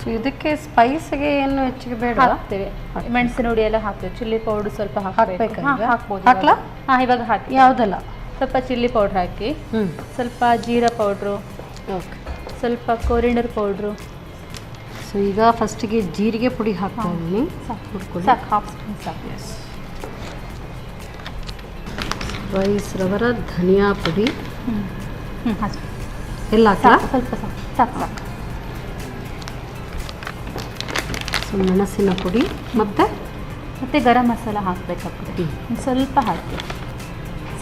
ಸೊ ಇದಕ್ಕೆ ಸ್ಪೈಸ್ಗೆ ಏನು ಹೆಚ್ಚಿಗೆ ಬೇಡ? ಹಾಕ್ತೇವೆ, ಮೆಣಸಿನ ಹುಡಿ ಎಲ್ಲ ಹಾಕ್ತೇವೆ. ಚಿಲ್ಲಿ ಪೌಡರ್ ಸ್ವಲ್ಪ ಹಾಕಬೇಕು. ಹಾಕ್ಬೋದು. ಹಾಕ್ಲಾ? ಹಾಂ, ಇವಾಗ ಹಾಕಿ. ಯಾವುದೆಲ್ಲ? ಸ್ವಲ್ಪ ಚಿಲ್ಲಿ ಪೌಡ್ರ್ ಹಾಕಿ, ಸ್ವಲ್ಪ ಜೀರಾ ಪೌಡ್ರು, ಓಕೆ, ಸ್ವಲ್ಪ ಕೊರಿಯಂಡರ್ ಪೌಡ್ರು. ಸೊ ಈಗ ಫಸ್ಟಿಗೆ ಜೀರಿಗೆ ಪುಡಿ ಹಾಕ್ತಾ ಇದ್ದೀನಿ. ಸಾಕು ಸಾಕು, ಹಾಫ್ ಸ್ಪೂನ್ ಸಾಕು. ಎಸ್. ರೈಸ್ ರವರ ಧನಿಯಾ ಪುಡಿ ಅಷ್ಟೇ. ಎಲ್ಲ ಹಾಕ್ಲಾ? ಸ್ವಲ್ಪ ಸಾಕು ಸಾಕು ಸಾಕು. ಸೊ ಮೆಣಸಿನ ಪುಡಿ ಮತ್ತು ಗರಂ ಮಸಾಲ ಹಾಕಬೇಕಾಗ್ತದೆ. ಸ್ವಲ್ಪ ಹಾಕಿ,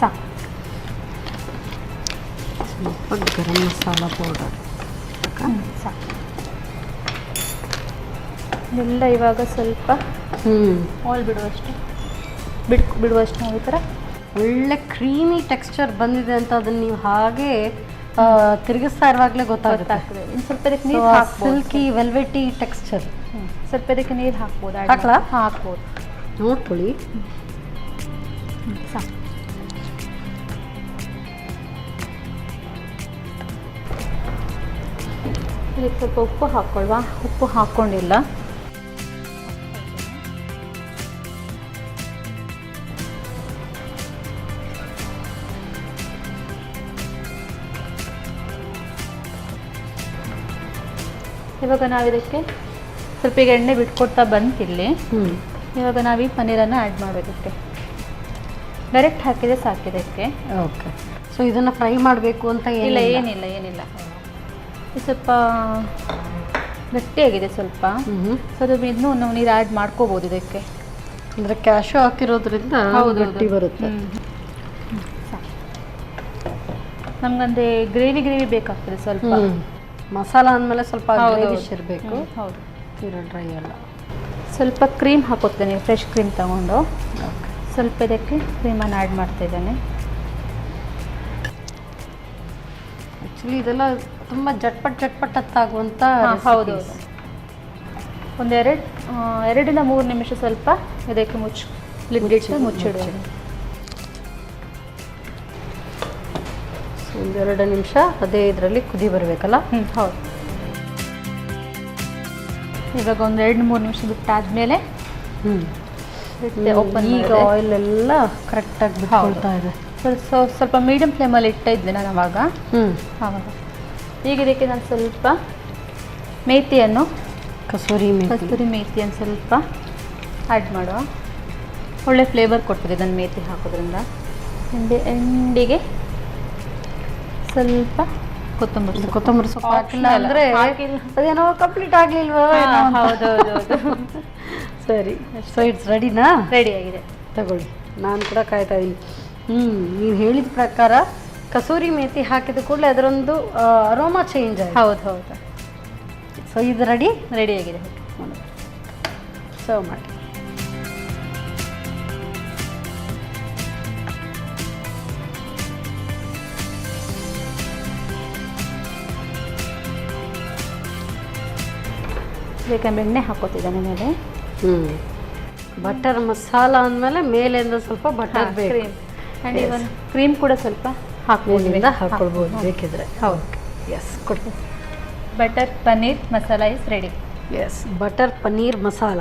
ಸಾಕು. ಸ್ವಲ್ಪ ಗರಂ ಮಸಾಲ ಪೌಡರ್ ಸಾಕು. ಎಲ್ಲ ಇವಾಗ ಸ್ವಲ್ಪ ಆಯಿಲ್ ಬಿಡುವಷ್ಟು ನಾವು ಈ ಥರ ಒಳ್ಳೆ ಕ್ರೀಮಿ ಟೆಕ್ಸ್ಚರ್ ಬಂದಿದೆ ಅಂತ ಅದನ್ನು ನೀವು ಹಾಗೆ ತಿರುಗಿಸ್ತಾ ಇರುವಾಗಲೇ ಗೊತ್ತಾಗ್ತದೆ. ಇನ್ನು ಸ್ವಲ್ಪ ಇದಕ್ಕೆ ನೀರು ಹಾಕ್ಬೋದು. Silky velvety texture. ಸ್ವಲ್ಪ ಇದಕ್ಕೆ ನೀರು ಹಾಕ್ಬೋದು. ಹಾಕ್ಲಾ? ಹಾಕ್ಬೋದು, ನೋಡ್ಕೊಳ್ಳಿ. ಸಾಕು. ಇದಕ್ಕೆ ಸ್ವಲ್ಪ ಉಪ್ಪು ಹಾಕ್ಕೊಳ್ವಾ? ಉಪ್ಪು ಹಾಕ್ಕೊಂಡಿಲ್ಲ. ಇವಾಗ ನಾವು ಇದಕ್ಕೆ ಸ್ವಲ್ಪ ಈಗ ಎಣ್ಣೆ ಬಿಟ್ಕೊಡ್ತಾ ಬಂತಿಲ್ಲಿ. ಇವಾಗ ನಾವು ಈ ಪನ್ನೀರನ್ನು ಆ್ಯಡ್ ಮಾಡೋದಕ್ಕೆ ಡೈರೆಕ್ಟ್ ಹಾಕಿದರೆ ಸಾಕಿದಕ್ಕೆ. ಓಕೆ. ಸೊ ಇದನ್ನು ಫ್ರೈ ಮಾಡಬೇಕು ಅಂತ ಇಲ್ಲ, ಏನಿಲ್ಲ ಏನಿಲ್ಲ. ಇದು ಸ್ವಲ್ಪ ಗಟ್ಟಿಯಾಗಿದೆ ಸ್ವಲ್ಪ. ಸೊ ಅದು ಇನ್ನೂ ನಾವು ನೀರು ಆ್ಯಡ್ ಮಾಡ್ಕೋಬೋದು ಇದಕ್ಕೆ. ಅಂದರೆ ಕ್ಯಾಶು ಹಾಕಿರೋದ್ರಿಂದ ಗಟ್ಟಿ ಬರುತ್ತೆ. ನಮ್ಗಂದ್ರೆ ಗ್ರೇವಿ ಬೇಕಾಗ್ತದೆ ಸ್ವಲ್ಪ. ಮಸಾಲ ಅಂದಮೇಲೆ ಸ್ವಲ್ಪ ಗ್ರೇವಿಶ್ ಇರಬೇಕು. ಹೌದು, ತೀರಾ ಡ್ರೈ ಅಲ್ಲ. ಸ್ವಲ್ಪ ಕ್ರೀಮ್ ಹಾಕೋತೇನೆ, ಫ್ರೆಶ್ ಕ್ರೀಮ್ ತಗೊಂಡು. ಸ್ವಲ್ಪ ಇದಕ್ಕೆ ಕ್ರೀಮನ್ನು ಆ್ಯಡ್ ಮಾಡ್ತಾ ಇದ್ದೇನೆ. ಆ್ಯಕ್ಚುಲಿ ಇದೆಲ್ಲ ತುಂಬ ಜಟ್ಪಟ್ ಹತ್ತಾಗುವಂಥ. ಹೌದು, ಒಂದು 2ರಿಂದ 3 ನಿಮಿಷ ಸ್ವಲ್ಪ ಇದಕ್ಕೆ ಮುಚ್ಚಿಡುವ. ಒಂದು 2 ನಿಮಿಷ ಅದೇ ಇದರಲ್ಲಿ ಕುದಿ ಬರಬೇಕಲ್ಲ? ಹೌದು. ಇವಾಗ ಒಂದು 2-3 ನಿಮಿಷ ಬಿಟ್ಟಾದ್ಮೇಲೆ ಈಗ ಆಯಿಲ್ ಎಲ್ಲ ಕರೆಕ್ಟಾಗಿ ಬಿಟ್ಕೊಳ್ತಾ ಇದೆ. ಸ್ವಲ್ಪ ಮೀಡಿಯಂ ಫ್ಲೇಮಲ್ಲಿ ಇಟ್ಟಿದ್ದೆ ನಾನು ಅವಾಗ. ಈಗ ಇದಕ್ಕೆ ನಾನು ಸ್ವಲ್ಪ ಮೇಥಿಯನ್ನು, ಕಸೂರಿ ಮೇಥಿಯನ್ನು ಸ್ವಲ್ಪ ಆ್ಯಡ್ ಮಾಡುವ. ಒಳ್ಳೆ ಫ್ಲೇವರ್ ಕೊಡ್ತದೆ ಇದನ್ನು ಮೇಥಿ ಹಾಕೋದ್ರಿಂದ. ಎಂಡಿಗೆ ಸ್ವಲ್ಪ ಕೊತ್ತಂಬರಿ ಸೊಪ್ಪು ಹಾಕಿಲ್ಲ ಅಂದರೆ ಅದೇನೋ ಕಂಪ್ಲೀಟ್ ಆಗಲಿಲ್ವ? ಹೌದೌದು. ಸರಿ. ಸೊ ಇಟ್ಸ್ ರೆಡಿನಾ? ರೆಡಿ ಆಗಿದೆ, ತಗೊಳ್ಳಿ. ನಾನು ಕೂಡ ಕಾಯ್ತಾ ಇದ್ದೀನಿ. ನೀವು ಹೇಳಿದ ಪ್ರಕಾರ ಕಸೂರಿ ಮೇಥಿ ಹಾಕಿದ ಕೂಡಲೇ ಅದರೊಂದು ಅರೋಮಾ ಚೇಂಜ್ ಆಗಿದೆ. ಹೌದು. ಸೊ ಇದು ರೆಡಿ ಆಗಿದೆ. ಸರ್ವ್ ಮಾಡಿ. ಬೇಕಂದ್ರೆ ಎಣ್ಣೆ ಹಾಕೋತಿದ್ದಾನೆ ಮೇಲೆ. ಬಟರ್ ಮಸಾಲ ಅಂದಮೇಲೆ ಮೇಲಿಂದ ಸ್ವಲ್ಪ ಬಟರ್ ಬೇಕು. ಕ್ರೀಮ್ ಆ್ಯಂಡ್ ಇವನ್ ಕ್ರೀಮ್ ಕೂಡ ಸ್ವಲ್ಪ ಹಾಕ್ಬೋದು. ಮೇಲಿಂದ ಹಾಕ್ಕೊಳ್ಬೋದು ಬೇಕಿದ್ರೆ. ಹೌದು. ಎಸ್ ಕೊಡಿ. Butter paneer masala is ready. Yes butter paneer masala.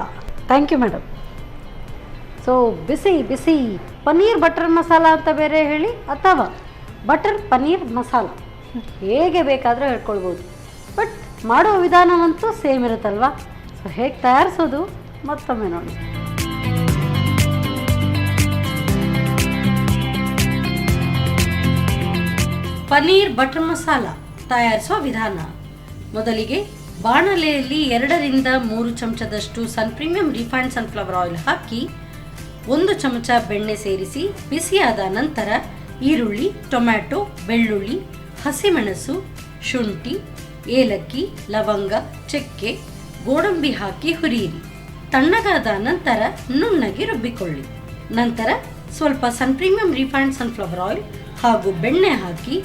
Thank you madam. So ಬಿಸಿ ಬಿಸಿ ಪನ್ನೀರ್ ಬಟರ್ ಮಸಾಲ ಅಂತ ಬೇರೆ ಹೇಳಿ ಅಥವಾ ಬಟರ್ ಪನ್ನೀರ್ ಮಸಾಲ ಹೇಗೆ ಬೇಕಾದರೂ ಹೇಳ್ಕೊಳ್ಬೋದು. ಬಟ್ ಮಾಡೋ ವಿಧಾನವಂತೂ ಸೇಮ್ ಇರುತ್ತಲ್ವ. ಸೊ ಹೇಗೆ ತಯಾರಿಸೋದು ಮತ್ತೊಮ್ಮೆ ನೋಡಿ. ಪನ್ನೀರ್ ಬಟರ್ ಮಸಾಲ ತಯಾರಿಸುವ ವಿಧಾನ. ಮೊದಲಿಗೆ ಬಾಣಲೆಯಲ್ಲಿ 2 ರಿಂದ 3 ಚಮಚದಷ್ಟು ಸನ್ ಪ್ರೀಮಿಯಂ ರಿಫೈನ್ಡ್ ಸನ್ಫ್ಲವರ್ ಆಯಿಲ್ ಹಾಕಿ 1 ಚಮಚ ಬೆಣ್ಣೆ ಸೇರಿಸಿ ಬಿಸಿಯಾದ ನಂತರ ಈರುಳ್ಳಿ, ಟೊಮ್ಯಾಟೊ, ಬೆಳ್ಳುಳ್ಳಿ, ಹಸಿಮೆಣಸು, ಶುಂಠಿ, ಏಲಕ್ಕಿ, ಲವಂಗ, ಚಕ್ಕೆ, ಗೋಡಂಬಿ ಹಾಕಿ ಹುರಿಯಿರಿ. ತಣ್ಣಗಾದ ನಂತರ ನುಣ್ಣಗೆ ರುಬ್ಬಿಕೊಳ್ಳಿ. ನಂತರ ಸ್ವಲ್ಪ ಸನ್ ಪ್ರೀಮಿಯಂ ರಿಫೈನ್ಡ್ ಸನ್ಫ್ಲವರ್ ಆಯಿಲ್ ಹಾಗೂ ಬೆಣ್ಣೆ ಹಾಕಿ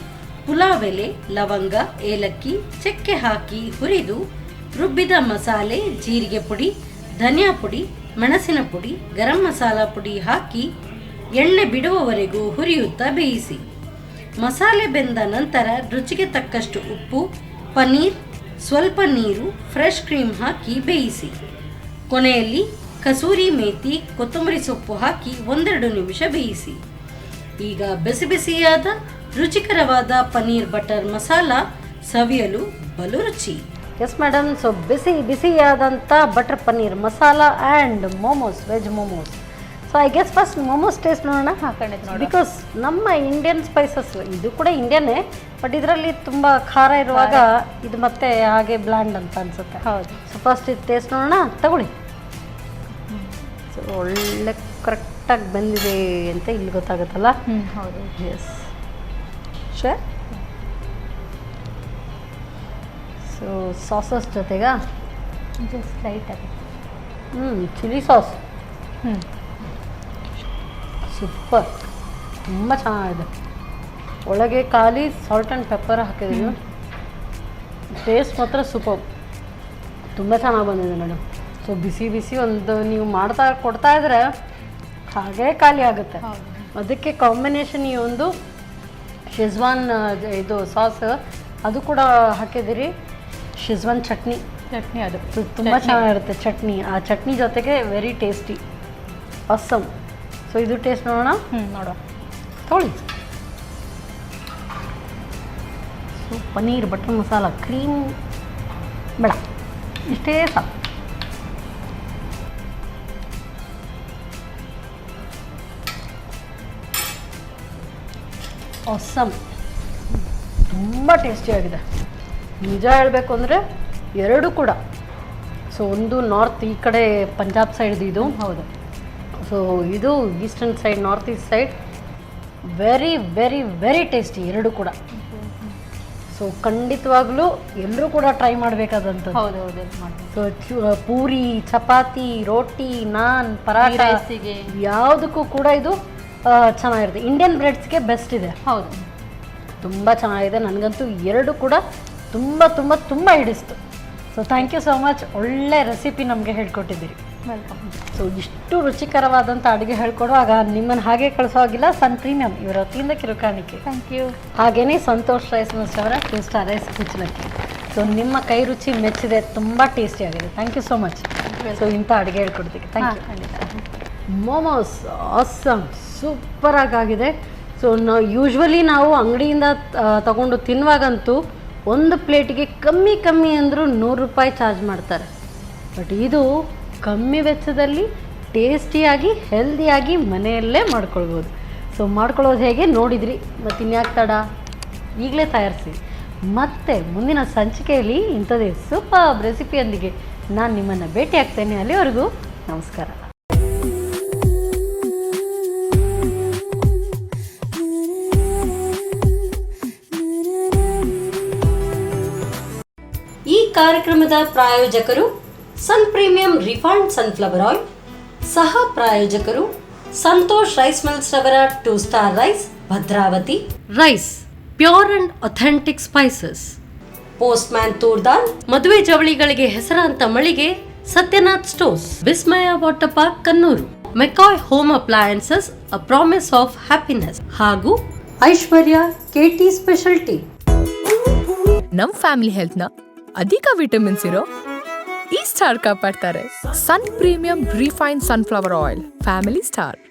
ಪುಲಾವ್ ಎಲೆ, ಲವಂಗ, ಏಲಕ್ಕಿ, ಚಕ್ಕೆ ಹಾಕಿ ಹುರಿದು ರುಬ್ಬಿದ ಮಸಾಲೆ, ಜೀರಿಗೆ ಪುಡಿ, ಧನಿಯಾ ಪುಡಿ, ಮೆಣಸಿನ ಪುಡಿ, ಗರಂ ಮಸಾಲ ಪುಡಿ ಹಾಕಿ ಎಣ್ಣೆ ಬಿಡುವವರೆಗೂ ಹುರಿಯುತ್ತಾ ಬೇಯಿಸಿ. ಮಸಾಲೆ ಬೆಂದ ನಂತರ ರುಚಿಗೆ ತಕ್ಕಷ್ಟು ಉಪ್ಪು, ಪನ್ನೀರ್, ಸ್ವಲ್ಪ ನೀರು, ಫ್ರೆಶ್ ಕ್ರೀಮ್ ಹಾಕಿ ಬೇಯಿಸಿ. ಕೊನೆಯಲ್ಲಿ ಕಸೂರಿ ಮೇಥಿ, ಕೊತ್ತಂಬರಿ ಸೊಪ್ಪು ಹಾಕಿ 1-2 ನಿಮಿಷ ಬೇಯಿಸಿ. ಈಗ ಬಿಸಿ ಬಿಸಿಯಾದ ರುಚಿಕರವಾದ ಪನ್ನೀರ್ ಬಟರ್ ಮಸಾಲ ಸವಿಯಲು ಬಲು ರುಚಿ. Yes madam. ಸೊ ಬಿಸಿ ಬಿಸಿಯಾದಂಥ butter paneer masala and momos, veg momos. So I guess first momos taste ನೋಡೋಣ. ಖಂಡಿತ ನೋಡಿ. ಬಿಕಾಸ್ ನಮ್ಮ ಇಂಡಿಯನ್ ಸ್ಪೈಸಸ್ ಇದು ಕೂಡ ಇಂಡಿಯನ್ನೇ, ಬಟ್ ಇದರಲ್ಲಿ ತುಂಬ ಖಾರ ಇರುವಾಗ ಇದು ಮತ್ತೆ ಹಾಗೆ ಬ್ಲ್ಯಾಂಡ್ ಅಂತ ಅನಿಸುತ್ತೆ. ಹೌದು. ಸೊ ಫಸ್ಟ್ ಇದು ಟೇಸ್ಟ್ ನೋಡೋಣ. ತಗೊಳ್ಳಿ. ಸೊ ಒಳ್ಳೆ ಕರೆಕ್ಟಾಗಿ ಬಂದಿದೆ ಅಂತ ಇಲ್ಲಿ ಗೊತ್ತಾಗುತ್ತಲ್ಲ. ಹೌದು. Yes sure. ಸೊ ಸಾಸಸ್ ಜೊತೆಗ ಜಸ್ಟ್ ಲೈಟ್ ಆಗಿ ಚಿಲ್ಲಿ ಸಾಸ್. ಹ್ಞೂ ಸೂಪರ್. ತುಂಬ ಚೆನ್ನಾಗಿದೆ. ಒಳಗೆ ಖಾಲಿ ಸಾಲ್ಟ್ ಆ್ಯಂಡ್ ಪೆಪ್ಪರ್ ಹಾಕಿದ್ದೀವಿ. ಟೇಸ್ಟ್ ಮಾತ್ರ ಸೂಪರ್. ತುಂಬ ಚೆನ್ನಾಗಿ ಬಂದಿದೆ ಮೇಡಮ್. ಸೊ ಬಿಸಿ ಬಿಸಿ ಒಂದು ನೀವು ಕೊಡ್ತಾ ಇದ್ರೆ ಹಾಗೇ ಖಾಲಿ ಆಗುತ್ತೆ. ಅದಕ್ಕೆ ಕಾಂಬಿನೇಷನ್ ಈ ಒಂದು ಶೆಜ್ವಾನ್ ಇದು ಸಾಸ್ ಅದು ಕೂಡ ಹಾಕಿದ್ದೀರಿ. ಶೆಜ್ವಾನ್ ಚಟ್ನಿ ಅದು ತುಂಬ ಚೆನ್ನಾಗಿರುತ್ತೆ ಚಟ್ನಿ. ಆ ಚಟ್ನಿ ಜೊತೆಗೆ ವೆರಿ ಟೇಸ್ಟಿ, ಆಸಮ್. ಸೊ ಇದು ಟೇಸ್ಟ್ ನೋಡೋಣ. ನೋಡುವ. ತೊಗೊಳ್ಳಿ. So paneer butter masala cream ಬೇಡ, ಇಷ್ಟೇ ಸಾಕು. ಆಸಮ್. ತುಂಬ ಟೇಸ್ಟಿಯಾಗಿದೆ ನಿಜ ಹೇಳಬೇಕು ಅಂದರೆ. ಎರಡು ಕೂಡ. ಸೊ ಒಂದು ನಾರ್ತ್ ಈ ಕಡೆ ಪಂಜಾಬ್ ಸೈಡ್ದು ಇದು. ಹೌದು. ಸೊ ಇದು eastern side, north East side. Very very very tasty ಎರಡು ಕೂಡ. ಸೊ ಖಂಡಿತವಾಗ್ಲೂ ಎಲ್ಲರೂ ಕೂಡ ಟ್ರೈ ಮಾಡಬೇಕಾದಂಥದ್ದು. ಹೌದು ಹೌದು ಮಾಡ್ತೀವಿ. ಸೊ ಪೂರಿ, ಚಪಾತಿ, ರೋಟಿ, ನಾನ್, ಪರಾಠ ರೈಸಿಗೆ ಯಾವುದಕ್ಕೂ ಕೂಡ ಇದು ಚೆನ್ನಾಗಿರುತ್ತೆ. ಇಂಡಿಯನ್ ಬ್ರೆಡ್ಸ್ಗೆ ಬೆಸ್ಟ್ ಇದೆ. ಹೌದು. ತುಂಬ ಚೆನ್ನಾಗಿದೆ. ನನಗಂತೂ ಎರಡು ಕೂಡ ತುಂಬ ತುಂಬ ತುಂಬ ಹಿಡಿಸ್ತು. So thank you so much. ಒಳ್ಳೆ ರೆಸಿಪಿ ನಮಗೆ ಹೇಳ್ಕೊಟ್ಟಿದ್ದೀರಿ. ವೆಲ್ಕಮ್. ಸೊ ಇಷ್ಟು ರುಚಿಕರವಾದಂಥ ಅಡುಗೆ ಹೇಳ್ಕೊಡುವಾಗ ನಿಮ್ಮನ್ನು ಹಾಗೆ ಕಳಿಸೋವಾಗಿಲ್ಲ. ಸನ್ ಪ್ರೀಮಿಯಂ ಇವರ ವತಿಯಿಂದ ಕಿರುಕಾಣಿಕೆ. Thank you. ಹಾಗೆಯೇ ಸಂತೋಷ್ ರೈಸ್ ಮಿಲ್ಸ್ ಅವರ 2 ಸ್ಟಾರ್ ರೈಸ್ ಕುಚ್ಚಲಕ್ಕಿ. ಸೊ ನಿಮ್ಮ ಕೈ ರುಚಿ ಮೆಚ್ಚಿದೆ, ತುಂಬ ಟೇಸ್ಟಿಯಾಗಿದೆ. Thank you so much. So ಇಂಥ ಅಡುಗೆ ಹೇಳ್ಕೊಡ್ತೀವಿ. Thank you. ಖಂಡಿತ. ಮೋಮೋಸ್ ಆಸಮ್, ಸೂಪರಾಗಿದೆ. ಸೊ ಯೂಶ್ವಲಿ ನಾವು ಅಂಗಡಿಯಿಂದ ತಗೊಂಡು ತಿನ್ನುವಾಗಂತೂ ಒಂದು ಪ್ಲೇಟಿಗೆ ಕಮ್ಮಿ ಅಂದರೂ 100 ರೂಪಾಯಿ ಚಾರ್ಜ್ ಮಾಡ್ತಾರೆ. ಬಟ್ ಇದು ಕಮ್ಮಿ ವೆಚ್ಚದಲ್ಲಿ ಟೇಸ್ಟಿಯಾಗಿ ಹೆಲ್ದಿಯಾಗಿ ಮನೆಯಲ್ಲೇ ಮಾಡ್ಕೊಳ್ಬೋದು. ಸೊ ಮಾಡ್ಕೊಳ್ಳೋದು ಹೇಗೆ ನೋಡಿದ್ರಿ, ಮತ್ತು ಇನ್ಯಾಕೆ ತಡ, ಈಗಲೇ ತಯಾರಿಸಿ. ಮತ್ತು ಮುಂದಿನ ಸಂಚಿಕೆಯಲ್ಲಿ ಇಂಥದ್ದೇ ಸೂಪರ್ ರೆಸಿಪಿಯೊಂದಿಗೆ ನಾನು ನಿಮ್ಮನ್ನು ಭೇಟಿ ಆಗ್ತೇನೆ. ಅಲ್ಲಿವರೆಗೂ ನಮಸ್ಕಾರ. ಈ ಕಾರ್ಯಕ್ರಮದ ಪ್ರಾಯೋಜಕರು Sun Premium refined sunflower oil. ಸಹ ಪ್ರಾಯೋಜಕರು ಸಂತೋಷ್ ರೈಸ್ ಮಿಲ್ಸ್ ರವರ 2 star rice, Bhadravati. Rice pure and authentic spices. Postman ತೂರ್ದಾಲ್, ಮದುವೆ ಜವಳಿಗಳಿಗೆ ಹೆಸರಾಂತ ಮಳಿಗೆ Satyanath stores, Vismaya water park Kannur, McCoy home appliances a promise of happiness ಹಾಗೂ ಐಶ್ವರ್ಯ ಕೆಟಿ ಸ್ಪೆಷಾಲಿಟಿ. ನಮ್ ಫ್ಯಾಮಿಲಿ ಹೆಲ್ತ್ ನ ಅಧಿಕ ವಿಟಮಿನ್ಸ್ ಇರೋ ಈ ಸ್ಟಾರ್ ಕಾಪಾಡ್ತಾರೆ. Sun Premium refine sunflower oil, family star.